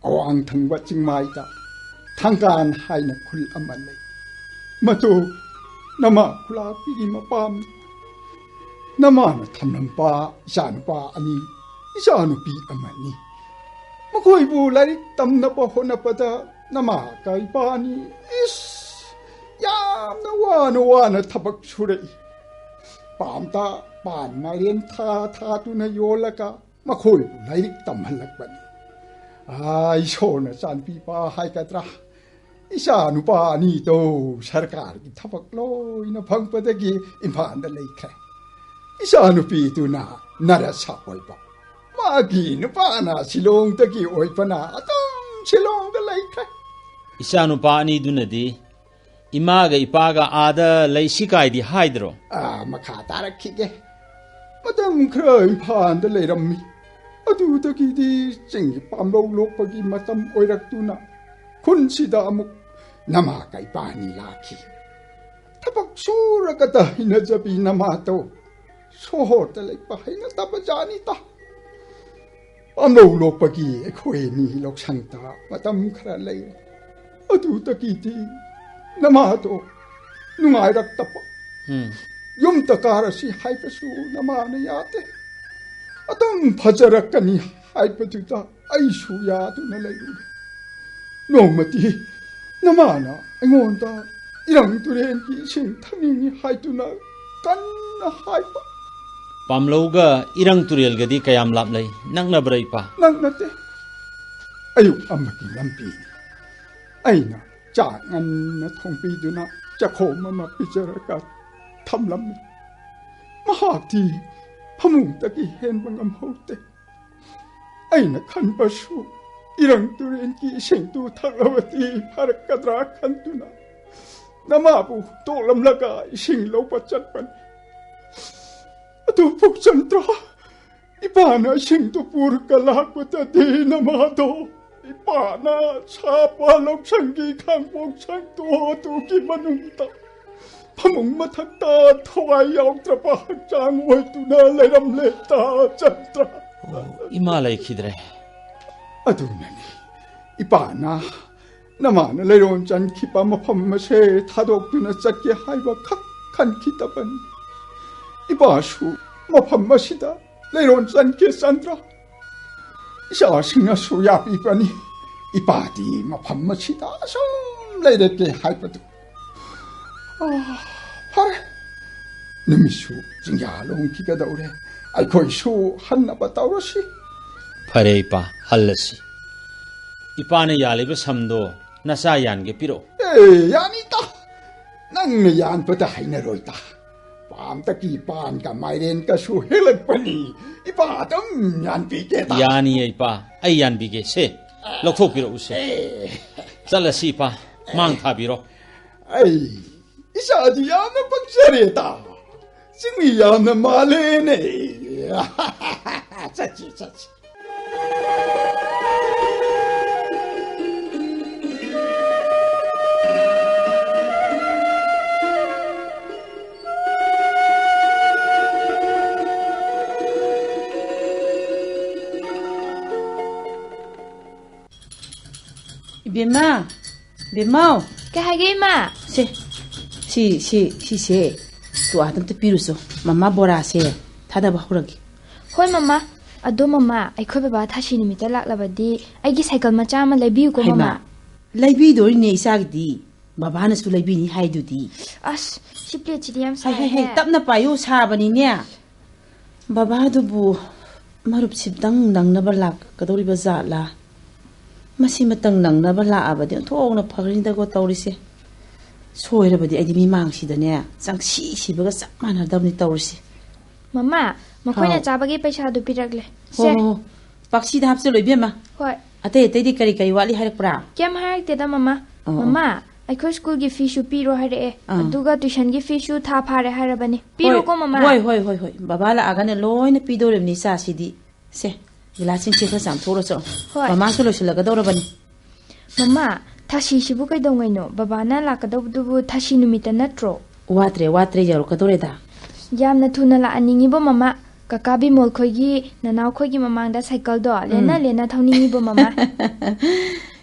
awang thangba chingmaita thangkan haina khul amalai mato nama khula pi mapam nama na thamnam pa isan pa ani isanu pi amani makoi bu lai tam na pa hona pada nama kai pa ni is yam na wana thabak surei pamta pan marian tha tu na yolaka makoi bu lai tam halak bani ai sona san pi pa hai katra isa nu pa ni to sarkar ki thabak loi na phangpadagi Imphal da leikha isa nu pi tu na nara sa oiba ma gi nu pa na silong ta ki oipana atom silong da leikha isa nu pa ni dunadi ima ga ipa ga ada leisikai di haidro makha tarakhi ge matam khra Imphal da leirammi adu ta ki di ching pamlo lokpagi matam oirak tu na kun sida amuk nama kai pani laki tapak sura kata hina jabi nama to sohor ta lai pa hina tabajani ta amlo lokpagi ekhoi ni lok sangta matam khara lai adu takiti nama to nungai rak tapa yum takara si haipasu nama na yate atam phajarakani haipatu ta aishu ya tu na lai nomati namana engonda irang turen ki sing thangini haituna kanna haipa pamloga irang turel gadi kayam laplai nangna braipa nangnate ayu amaki lampi aina changan na thongpi duna chakhom ma pijaraka thamlam mahati phamung taki hen bangam hote aina khan pasu irang turen ki sing tu thalawati pharakadra khantuna namabu tolam laga sing lo pachatpan atu puk Chandra ipana sing tu pur kalakota de namado ipana chapa lok sangi khang pok sang tu ki manungta phamung mathakta thawai yaw trapa chang oi tu na leram leta Chandra imalai khidre adunani ipana namana leiron chan khipa mafam mase thadok tuna chakye haiba khak khan khitapan ibasu mafam masida leiron chan ke Chandra isa singa suya pipani ipati mafam masida sum leireke haipatu hare nimisu jingya long kika daure ai khoi su hanna batawasi phare ipa hallasi ipane yaliba samdo nasa yan ge piro Yanita nang yan pa tayo na roita pam takipan ka mayren ka suhilag pa ni ipatam yan piketa yani ay pa ay yan bige se lokthok piro use chala si pa mang tha biro ay isa di yan na pagsarita simi yan na malene sachi Bimol, Bimol. Kahagay ma. Si. Tu atam te piruso. Mama bora se. Tada bahuragi. Hoy mama. Ado mama. Ay koy baba thashi nimita laklabadi. Ay gi cycle macha ma lebi ko mama. Lebi dori ne isagdi. Baba na su lebi ni haidu di. As, si plate si diyam sa. Hey, tap na payo sabani niya. Baba do bu marup sibdang nang na balak kadori bazala. Masih matang nang na bala abadi thong na phagrin da go tawrise soira badi ai mi mang si da ne sang si baga sak mana dam ni tawrise mama makoina chabagi paisa du piragle se paksi da hapse loi bema hoi ate di kari wali harak pra kem harak te da mama mama ai ko school gi fee shu piro hare aduga tuition gi fee shu tha phare harabani piro ko mama hoi baba la agane loi na pidore ni sa sidi se Lila sing chekha sam thoro so. Mama so lo silaga dora bani. Mama, Thashibu Keidoungeino, baba na la kadobdu Thashi numita natro. Watre yaro kadore da. Yamna thuna la aningi bo mama. Kaka Bimol khoigi nanaw khoigi mamangda cycle do lena thawningi bo mama.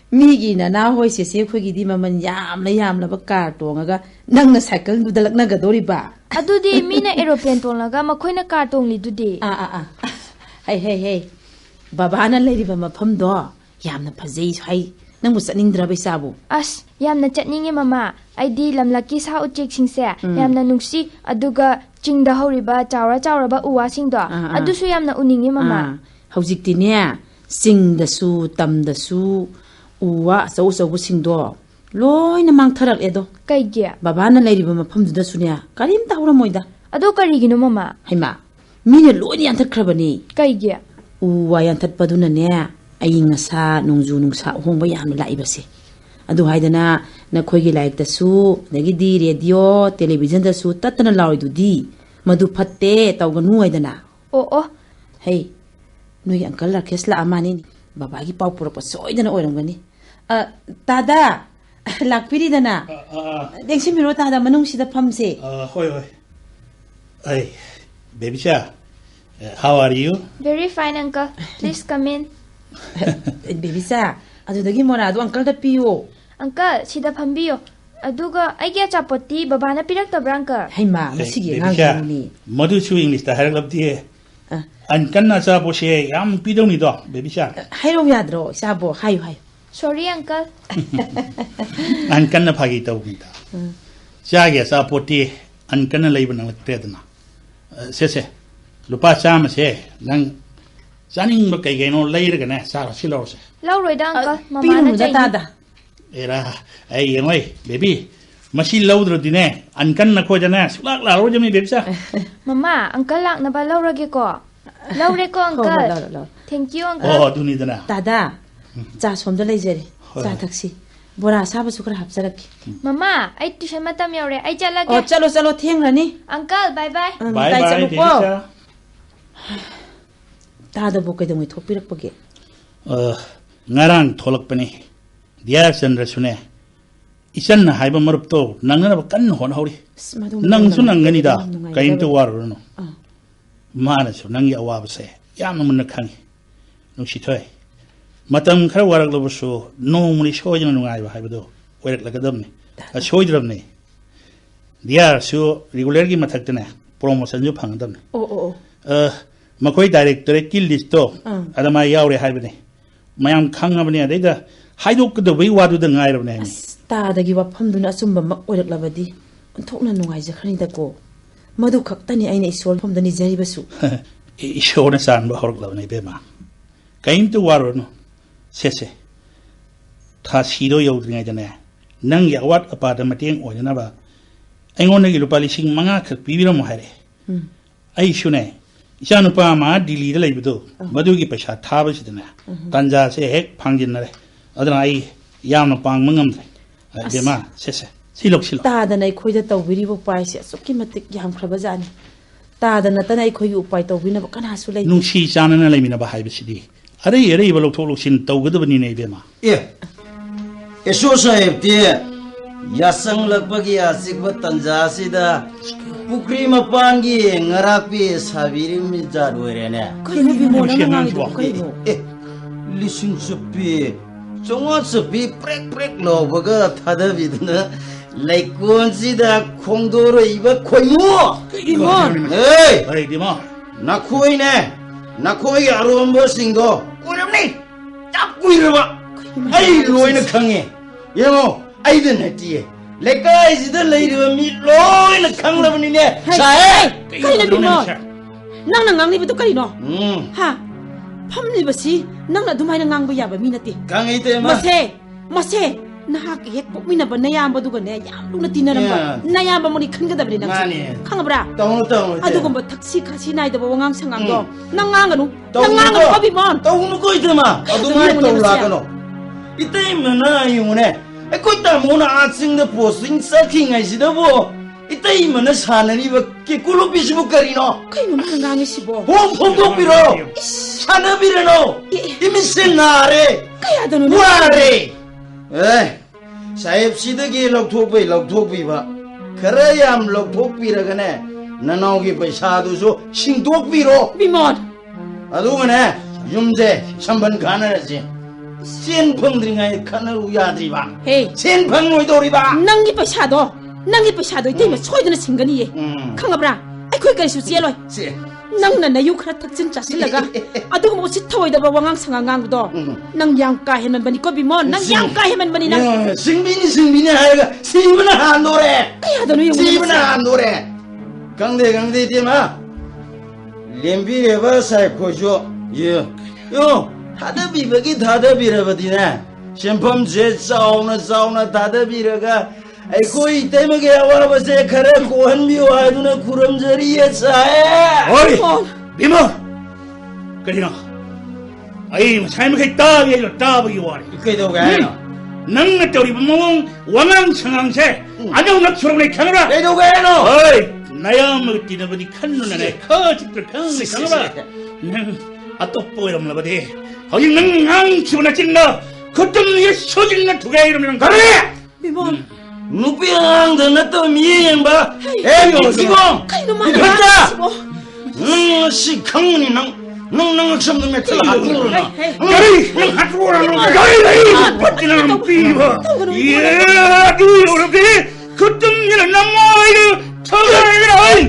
Migi nanaw hoi se khoigi di maman yam la ba car tongaga nangna cycle du dalak na gadori ba. Adudi mina aeroplane tonlaga makhoina car tongli dudi. Hey. Baba na lady ba mafam do yamna phajei hai nang mu satningdra bai sabu as yamna chatningi mama aidi lamlaki sa uchek singse yamna nungsi aduga chingda horiba chawra ba uwa singdo adusu yamna uningi mama hojikti ne singda su tamda su uwa sau bu singdo loina mangtharak edo kaige baba na lady ba mafam du su ne karim ta hura moida ado karigino mama haima mine loini anthakhrabani kaige uwa yantat paduna ne ai ngasa nungsa hongba yam laibase adu haidana na khoigi laik da su dagi di radio television da su tatna lawidu di madu phatte tawganu haidana hey noi uncle Rakesh la amani baba gi pau pura soidana oirangani tada lakpiri dana dengsi miro tada manung sida phamse hoi ai Babycha how are you? Very fine, uncle. Please come in. Babycha, adudagi mora adu uncle da piyo. Uncle, sida phambiyo. Aduga ai gya chapoti baba na pirak ta branka. Haima, masigi ngani. Madu chu English ta harak labdi. An kanna sa bo she yam pidoni do, Babycha. Hairo yadro, sabo hayo. Sorry, uncle. An kanna phagi ta ubita. Chage sa poti an kanna leibana tedna. Se Lupa chama se nang saning ba kay no later gana sa silo se Lauro da uncle mama na tada era ay ngoy baby masi laudro dine an kan na ko jana sulak la ro jami Babycha mama uncle lak na ba lauro ge ko laure ko uncle thank you uncle duni dana tada cha somda leijere cha taxi bora saba sukra hapsarak mama ai tuition matam yaure ai chala ge chalo thengrani uncle bye bye Babycha tada bo Keidoungai thokpirak page ngarang tholak pani dia Chandra sune isan na haiba marup to nangna ba kan hon hori nang su nangani da kain to war no mana su nangi awab se yam mun khang Nungshithoi matam khar warak lo su no muni shojna nungai ba haiba do werak lagadam ne a shojdram ne dia su regular gi mathak tane promotion ju phangdam ne makhoi directorate ki list to adama yaure haibane mayam khangabani adaida haidok the way wadu the ngai rabne ta dagi wafam duna sumba mak oirak labadi thokna nungai jakhani da ko madu khaktani aina isol pham dani jari basu ishona san ba horak labne be ma kain to waro no se Thashibu Keidoungeino nang ya wat apa da mateng oina ba aingon nagi lupa lising manga khak pibira mo hare ai shune Shanu pa ma dili da laibudo madugi paisa thaba sidana tanja se hek phangjin na re adana ai yamna pang mangam dema se silok ta da nai khoi da tawbiri bo pai se sukki matik yam khraba jani ta da na ta nai khoi upai tawbina ba kana su lai nungshi chana na laimina ba haibe sidi are ba lok thok sin tawgada bani nei bema so sahib te yasang lakbagi asik ba tanja sida Pukri mapangi ngarapi sabiri mi jadwere ne. Kaino Bimol nang kaino. Lising sepi, cuma sepi prek lo baga thada bidna. Laikon sida kongdoro iba koimu. Bimol. Hey, Bimol. Nakoi ne, nakoi arombo singdo. Kuram ni, tap kuiraba. Hey, loina kange. Yemo, aida netiye. Lekai sida leiru mi loina kangla bani ne. Sae. Kaino Bimol. Nang ngang ni betu kaino. Ha. Phamli basi nang na dumai nang ba yaba mi nati. Kangai te ma. Mase. Nahak hek pokmina ba nayam ba duga ne yam luna tinaramba. Nayam ba moni khanga dabri nang. Khangabra. Tong. Adugumba taxi khasi nai da wangang sangang do. Nang nganganu. Nang nganganu ba Bimol. Tong ko ite ma. Adumai to la kano. Ite mana yune. E ko ta mona atsing da posing saking ai sida bo. Ite mana sanani ba ke kulo bisbu karino. Kaino nang ngangi sibo. Hom do biro. Sana birano. Imi senare. Kaya danu. Ware. Sahib sidagi logthok ba khara yam logthok piragane nanau gi paisa du so singdok piro Bimol adu ne yumje samban khana rase sen phangdringai khanaru yadri ba hey sen phangnoi dori ba nangi paisa do itema soidana singani ye khangabra ai khoi kari su cheloi se nang na nayu khara thakchin chasilaga adu mo si thoi da wangang sangang do nang yang ka heman bani ko Bimol nang yang ka heman bani nang singbini haga sibna handore kaya danu yung sibna handore gangde tema lembi reba sai khojo yo thada bi rabadina shempam je zauna thada bi raga ai koi tema ge awa base khare kohan bi wa duna kuram jari ye sae oi Bimol kadina ai sai ma kai ta ye ta ba yi wa kai do ga no nang na tori mong wangang sangang se anu nak suruh le khangra kai do ga no oi nayam tina bani khannu na ne kha chitra khang le khangra nang atokpo ram la bade hoi nang ngang chuna chinna khutum ye sojin na thugai ram nang kare Bimol nupiang da na to mien ba yo sigong kaino ma sibo si khangni nang sam me tla hatur na kari nang hatur na kari patina piwa ye du yo ke khutum ye na moi thogai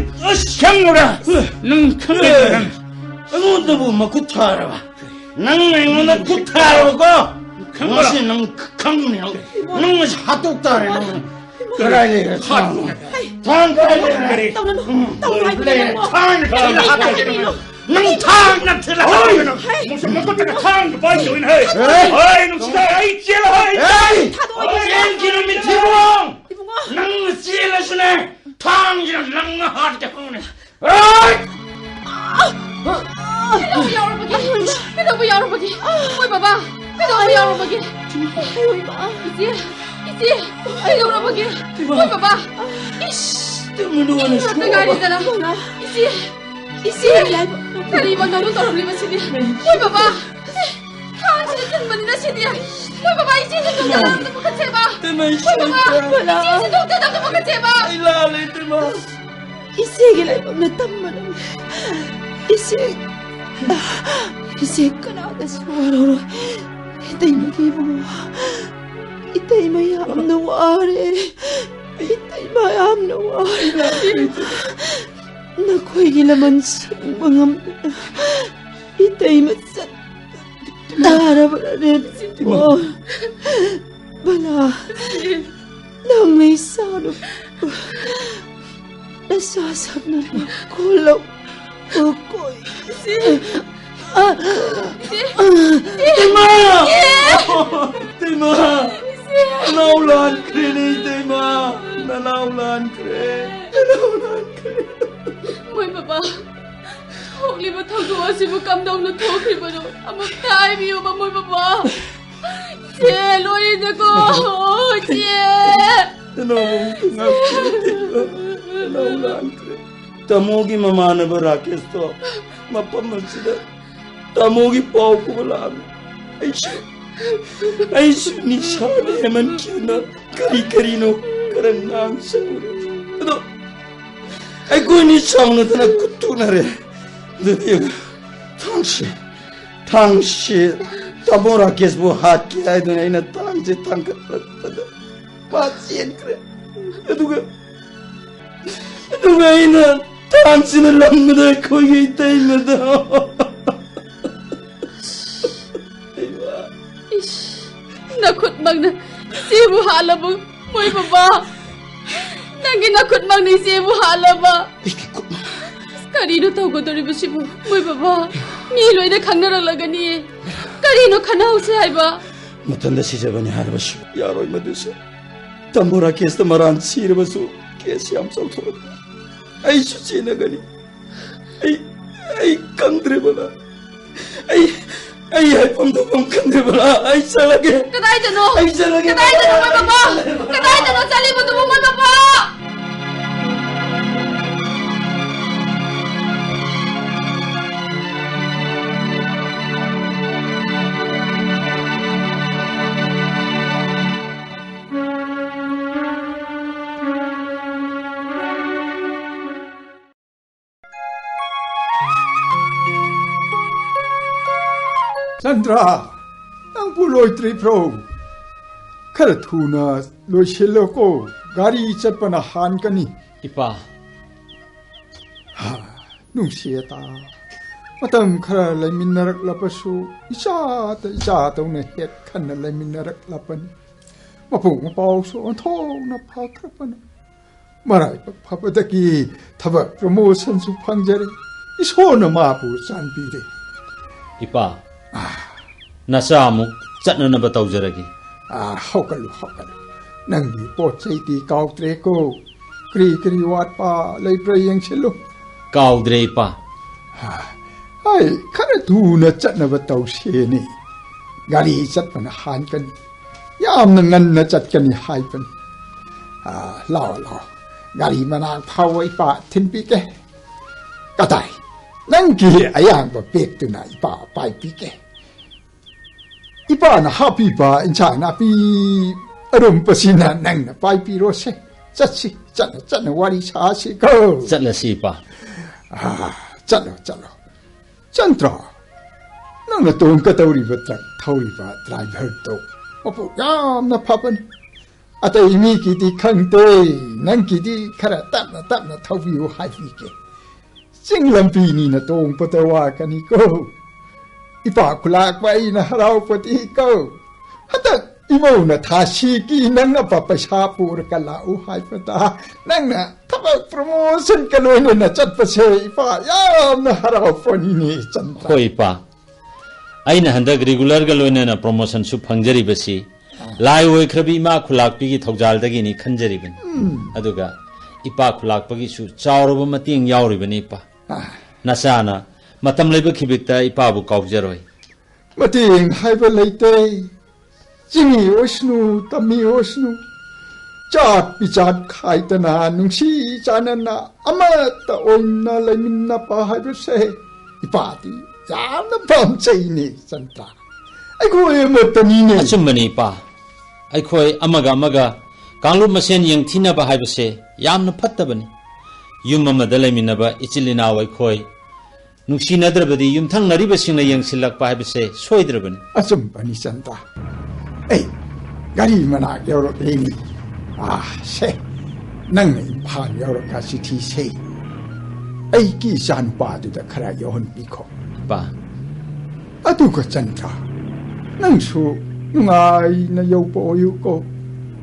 khangura nang khangura nang da bu ma kuthara ba nang na kuthara ko khangsi nang khangni nang hatuk ta re nang karai le thang karai tao nai nang thang na thela mo sa mo ta thang ba yo in hai nang sta ai chela hai chen kilo mi thibong nang chela sune thang jina nang hat ka hone Kenapa ya orang pergi? Oi baba, kenapa ya orang pergi? Oi ma, isi, kenapa orang pergi? Oi baba, temen tengah di dalam, isi, dari mana orang tahu lima sini? Oi baba, kan sini mana sini? Oi baba, isi tu dalam tu bukan ceba. Oi baba, isi tu dalam tu bukan ceba. ilale temen isi gila na tamman isi kana da suwaro itay magibo itay mayam na wari nakoy gilaman singmangam itay matsat darabaranin mo Bala nang may sarap nasasab na kulang ako'y Tema! Tema, Naulan Krene, Tema, Naulan Krene. Môi papa, hộp li mà thằng của chị mà cầm đồng nó thốt thì mà nó, mà tai miêu mà môi papa. Chị luôn đi cho cô, chị. Naulan Krene. Tamogi mama na ba Rakesh to, mapamalsida. Tamogi pau ko balam. Aisu nisane eman kina kari no karanang saguro. Ado, ai ko ni sang na tana kutu na re. Dadiya, tangshi, tabo Rakesh bo hat ki ay doon ay na tangshi tangkat pada. Pasien kre. Aduga ay na tangshi na lang na da ko yitay na da. Nakut mag na sibu halaba moy baba. Nangi nakut mag ni sibu halaba. Karino tau ko dori basibu moy baba. Ni loy na khangna lagani. Karino khanau se aiba. Matanda sijabani harbasu. Yaroi madusa. Tambora kesta maran sirbasu. Kesi am sauthor. Ai suchina gani. Ai kandre bala. Ai Yaikhom to pam kandre bala. Ai salage. Kadai jano. Ai salage. Kadai jano moy baba. Kadai jano chali bu tu moy baba. Chandra, ang puloy tripro. Karatuna, loy shiloko, gari chatpanahan kani. Ipa. Nungshita. Matam kara lay minarak lapasu, isata una het kana lay minarak lapan. Mapung mapauso, antong napakrapan. Maray pagpapadaki, taba promotion su pangjari. Iso na mapu sanpire. Ipa. Nasa amuk chatna na ba tawjaragi? Haukalu. Nangi pot sayti kautre ko. Kri wat pa lay prayang silo. Kaudre Ipa. Ay, karatuna chatna ba tawsini. Gari chatpana hankan. Yam nangan na chatkani haipan. Lao. Gari manang paway pa tinpike. Katay. Nangi ayang ba pek tu na Ipa pai pike. Ipa na happy pa incha na pi arum pasina nang na pai pi rose. Chatna wari sa si ko. Chatla si Ipa. Chalo. Chandra. Nang na tong ka tawri ba driver to. Opo yam na papan. Ata imi kiti kangte nang kiti kara tap na tawbi u hai ke. Sing lampi ni na tong patawa kaniko. Ipa kulakpay na haraw pati ko. Hata imo na Thashiki nang napapasapur ka lau hai pata. Nang na tabag promotion ka na chat pa siya Ipa. Yam na haraw po ni Chandra. Ko Ipa. Ay na handag regular galoy na promotion su pangjari basi. Lai woy krabi ma kulakpi ki thogjaldagi ni khanjari ban. Aduga Ipa kulakpagi su chawroba mating yawri ban Ipa. Nasana matam leba khibikta Ipa bu kaujaroi. Mating haiba leite. Jingi osnu tami osnu. Chat pichat khaitana nungsi chanana amata oina layminna pa haiba se. Ipati jamna pam chaini Chandra. Ai khoi matani ne. Achumbani Ipa. Ai khoi amaga kanglu masen yang thina ba haiba se yamna phattabani. Yum amada layminaba ichilina wai khoi. Nungsi nadrabadi yum thang nariba singna yang silak pa haiba se soidrabani. Achumbani Chandra. Hey, gari mana yoro ini. Se. Nang Imphal yoro ka sithi se. Ai ki san pa du da khara yon biko. Pa. Atu ka Chandra. Nang su nungai na yo po yu ko.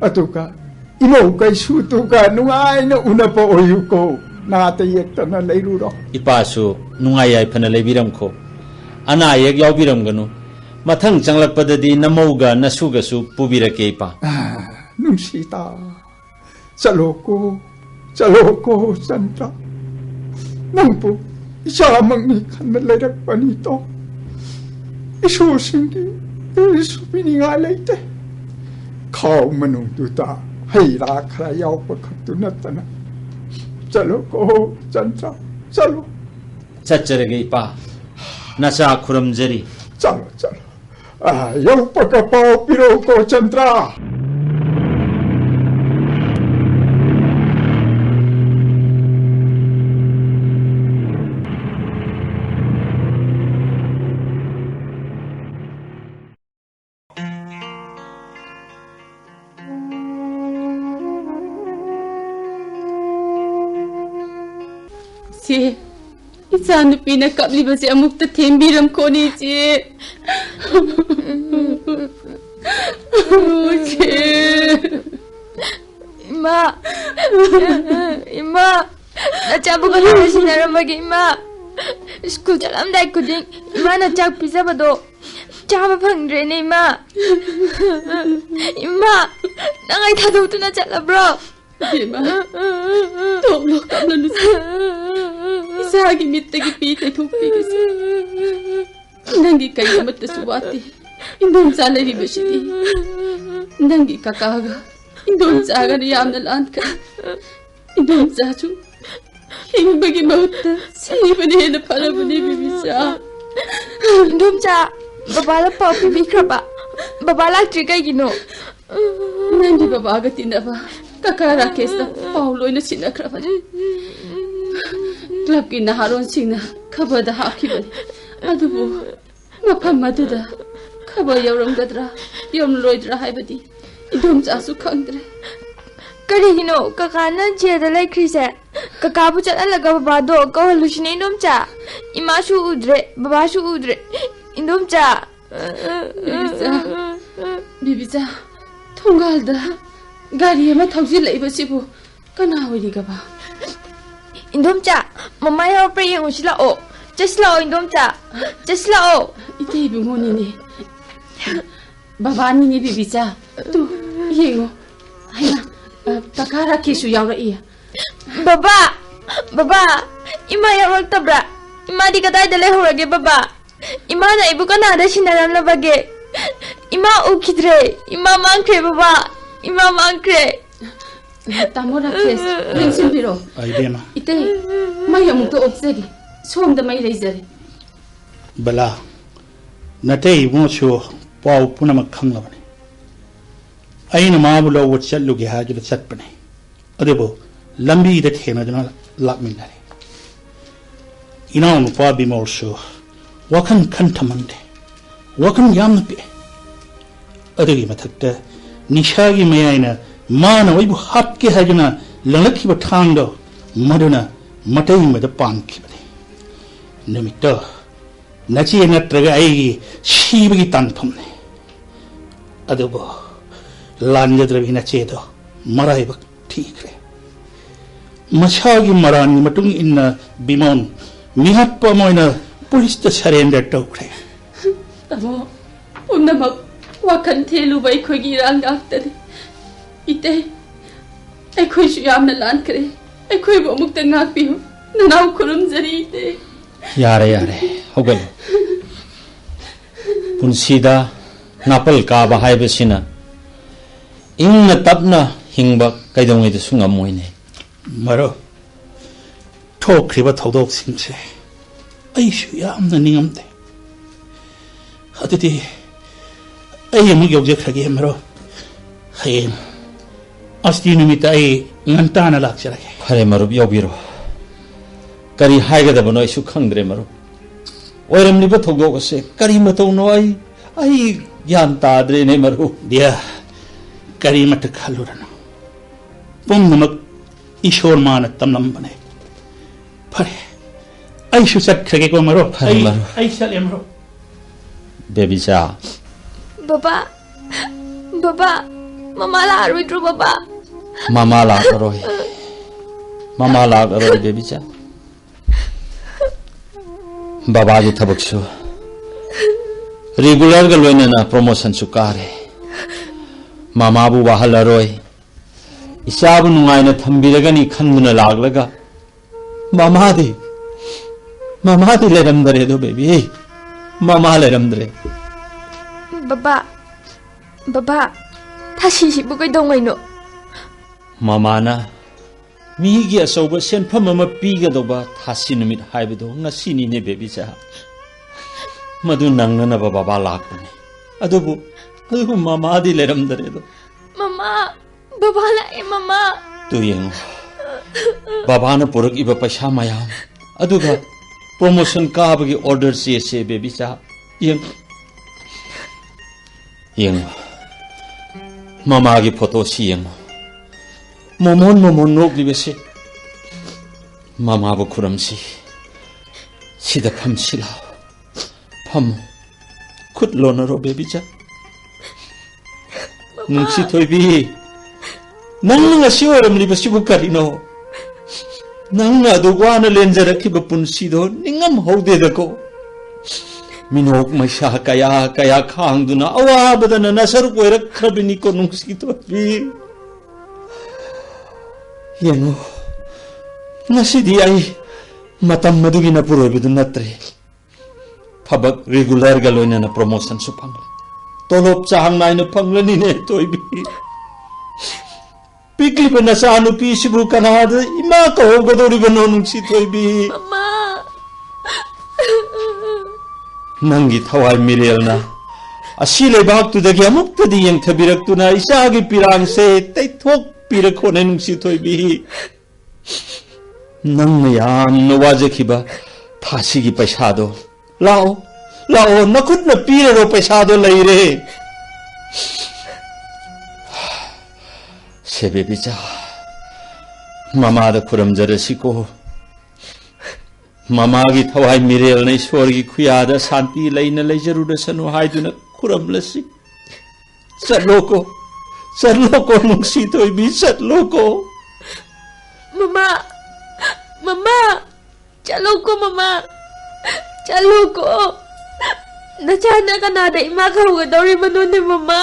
Atu ka imo kai su tu ka nungai na una po yu ko. Na ta yek ta na leiru ro. Ipa su nungai ai phana leibiram kho. Ana yek yawbiram ganu. mathang changlakpadadi namauga nasugasu pubirake ipa. Nungshita, chalo ko Chandra. Nangpu Sharma ni khanna leirak pani to. Isu singi isu pininga leite. Khau manung tu ta hei ra khra yaw pa khatu natana. Chalo ko Chandra, chalo. Chacharage ipa. Nasa khuramjari. Chalo. Yaw pa ka pao piro ko Chandra. 제 이사는 비나 깝리버지 아묵다 템비람 코니지 이마 나 짜부가 나시나라마게 이마 스쿨 잘람다이 쿠딩 이마 나 짝 비자바도 짜바 펑드레네 이마 나가이 다도우투나 잘라브로 이마 동로 깝라누지 이사하기 밑대기 삐때 독비겠어 난기 까이가 맞다 수와티 인돈 잘라리 버시디 난기 까까가 인돈 짜가리 암날 안까 인돈 짜주 힘박이 먹었다 세이번에 해나 팔아보니 비비자 인돈 짜 바바라 빠피 비크라바 바바라 트리가이기노 난기 바바가 띠나봐 까까 라케스다 파울로이나 지나크라바니 클럽기 나하론싱나 커버다 하키바니 아두부 마팜마드다 커버 여롱다드라 염로이드라 하이바디 이동 자수 칸드레 करीगिनो ककाना जेदा लाइक्रिसे ककाबु चलालगा बाबादो कहलुशिने इनोमचा इमाशु उद्रे बाबाशु उद्रे इनोमचा बिबिचा 통갈다 가리에마 턱질 레이버시부 कना होइनिगबा इनोमचा मम्मा याव pray यंगुशिलाओ जसलाओ इनोमचा जसलाओ इते बिमोनिनी बाबानी बिबिचा तू येंगो हाइना Kaka Rakesh yauraki. Baba, ima yauroktabra. Ima di kadai dale horage baba. Ima na ibu kana da shinaram labage. Ima ukidre. Ima mankre baba. Ima mankre. Tamo Rakesh, ringsin biro. Aidema. Ite mayamuk to obsedi. Som da mai reizare. Bala. Nate ibu shu pau punamak khanglabani. अइन माबुलो वो चलुगे हाजुल चटपने अदेबो लंबी इधर ठेना जना लाक मिलने इनाम पा Bimol show वखन खंठमंदे वखन याम पे अदेगी मथक्ते निशागी मयाइना मान वही वो हाथ के हाजुना लंगकी बठांगो मधुना मटेई मध पांग की बने नमितो नची नत्रगा आएगी शीबगी तांफमने अदेबो लांजद्रवी नचेदो मराइब ठीक है मछागी मरानी मतुंग इन बिमोन मिहप्प मोइना पुलिस त सरेंडर टोक्रे तमो उन्नमक वाखन थेलु बै खोगी रांग आक्तदे इते एखोइसु यामना लान करे एखोइबो मुक्त ngapiu ननाउ खुरुम जरी इते यारे होगल पुनसीदा नापल का बहाइबसिना इंग तपना हिंगबा कैदोंगैद सुंगमोइने मरो ठोक्रिबा थौदोक सिंगसे अइसु यामना निंगमदे अदुदि अइ अमु यौजखरगे मरो हयें अस्ति निमित अइ ngantana lakjarage फरे मरुब यौबिरो करी हाइगदबनो अइसु खंगद्रे मरो ओइरमनिबा थौदोकसे करी मतौनो अइ ज्ञान ताद्रे ने मरो दिया करीमत खालुरनो पुंगमक ईश्वर मान तमनम बने फरे ऐशु सत्खगे को मरो ऐशा ले मरो बेबीचा Baba mama la arwitro baba mama la aroi बेबीचा बाबा की थबकसु रेगुलर का लोइना प्रमोशन सुकारे मामाबु वाहलरोय इसाबु नुंगाइना थंबिरगनी खंदुना लागलगा मामादी लेरमदरे दो बेबी मामा लेरमदरे बाबा थाशिबु कइदोंगैनो मामाना मीगी असौब सेनफम अमा पीगदोबा थासी नुमित हाइबदो ngasiनिने बेबीचा मधु नंगना बाबा लाकने अदुबु मामादी लेरमदरे दो मामा बाबा लाए मामा तु येंगो बाबाना पुरकिबा पैसा मयाम अदुगा प्रमोशन काबगी ऑर्डर से बेबीचा येंगो मामा की फोटो सी येंगो मोमोन नोकलिबसे मामाबु खुरमसी सिदा फमसिला फम खुद लोनरो बेबीचा नुंगसिथोइबी नंगा सिवरमलिबसिबु करिनो नंगा दुगवाना लेंजरखिबा पुंसिदो निंगम हौदेदको मिनोक मैसा कया खांगदुना अवाबदना नसरु कोइरखबिनिको नुंगसिथोइबी येंगो ngасidi ai matam madugi na purobidu natre thabak regular ga loina na promotion su phang tolop chang nai na phanglani ne toibi pikli bana sanu pi sibu kanada ima ko godori bano nungsi toibi mama nangi thawai mirelna asi lebak tu dagi amuk tadi yang thabirak tu na isa gi pirang se taithok pirakone nungsi toibi नंग याम नवाजखिबा थासी की पैसा दो लाओ नखुद न पीरो पैसा दो लईरे से बेबीचा मामा the Khurram जरसिको मामा की थवाई मिरेल न ईश्वर की खुया द शांति लईन लईजरुदसनु हाइदुन खुरम लसी सतलोको नुक्सी तोई भी सतलोको मम्मा चलो को मम्मा चलो को नचाना कनादा इमा खाऊगदौरी मनोने मम्मा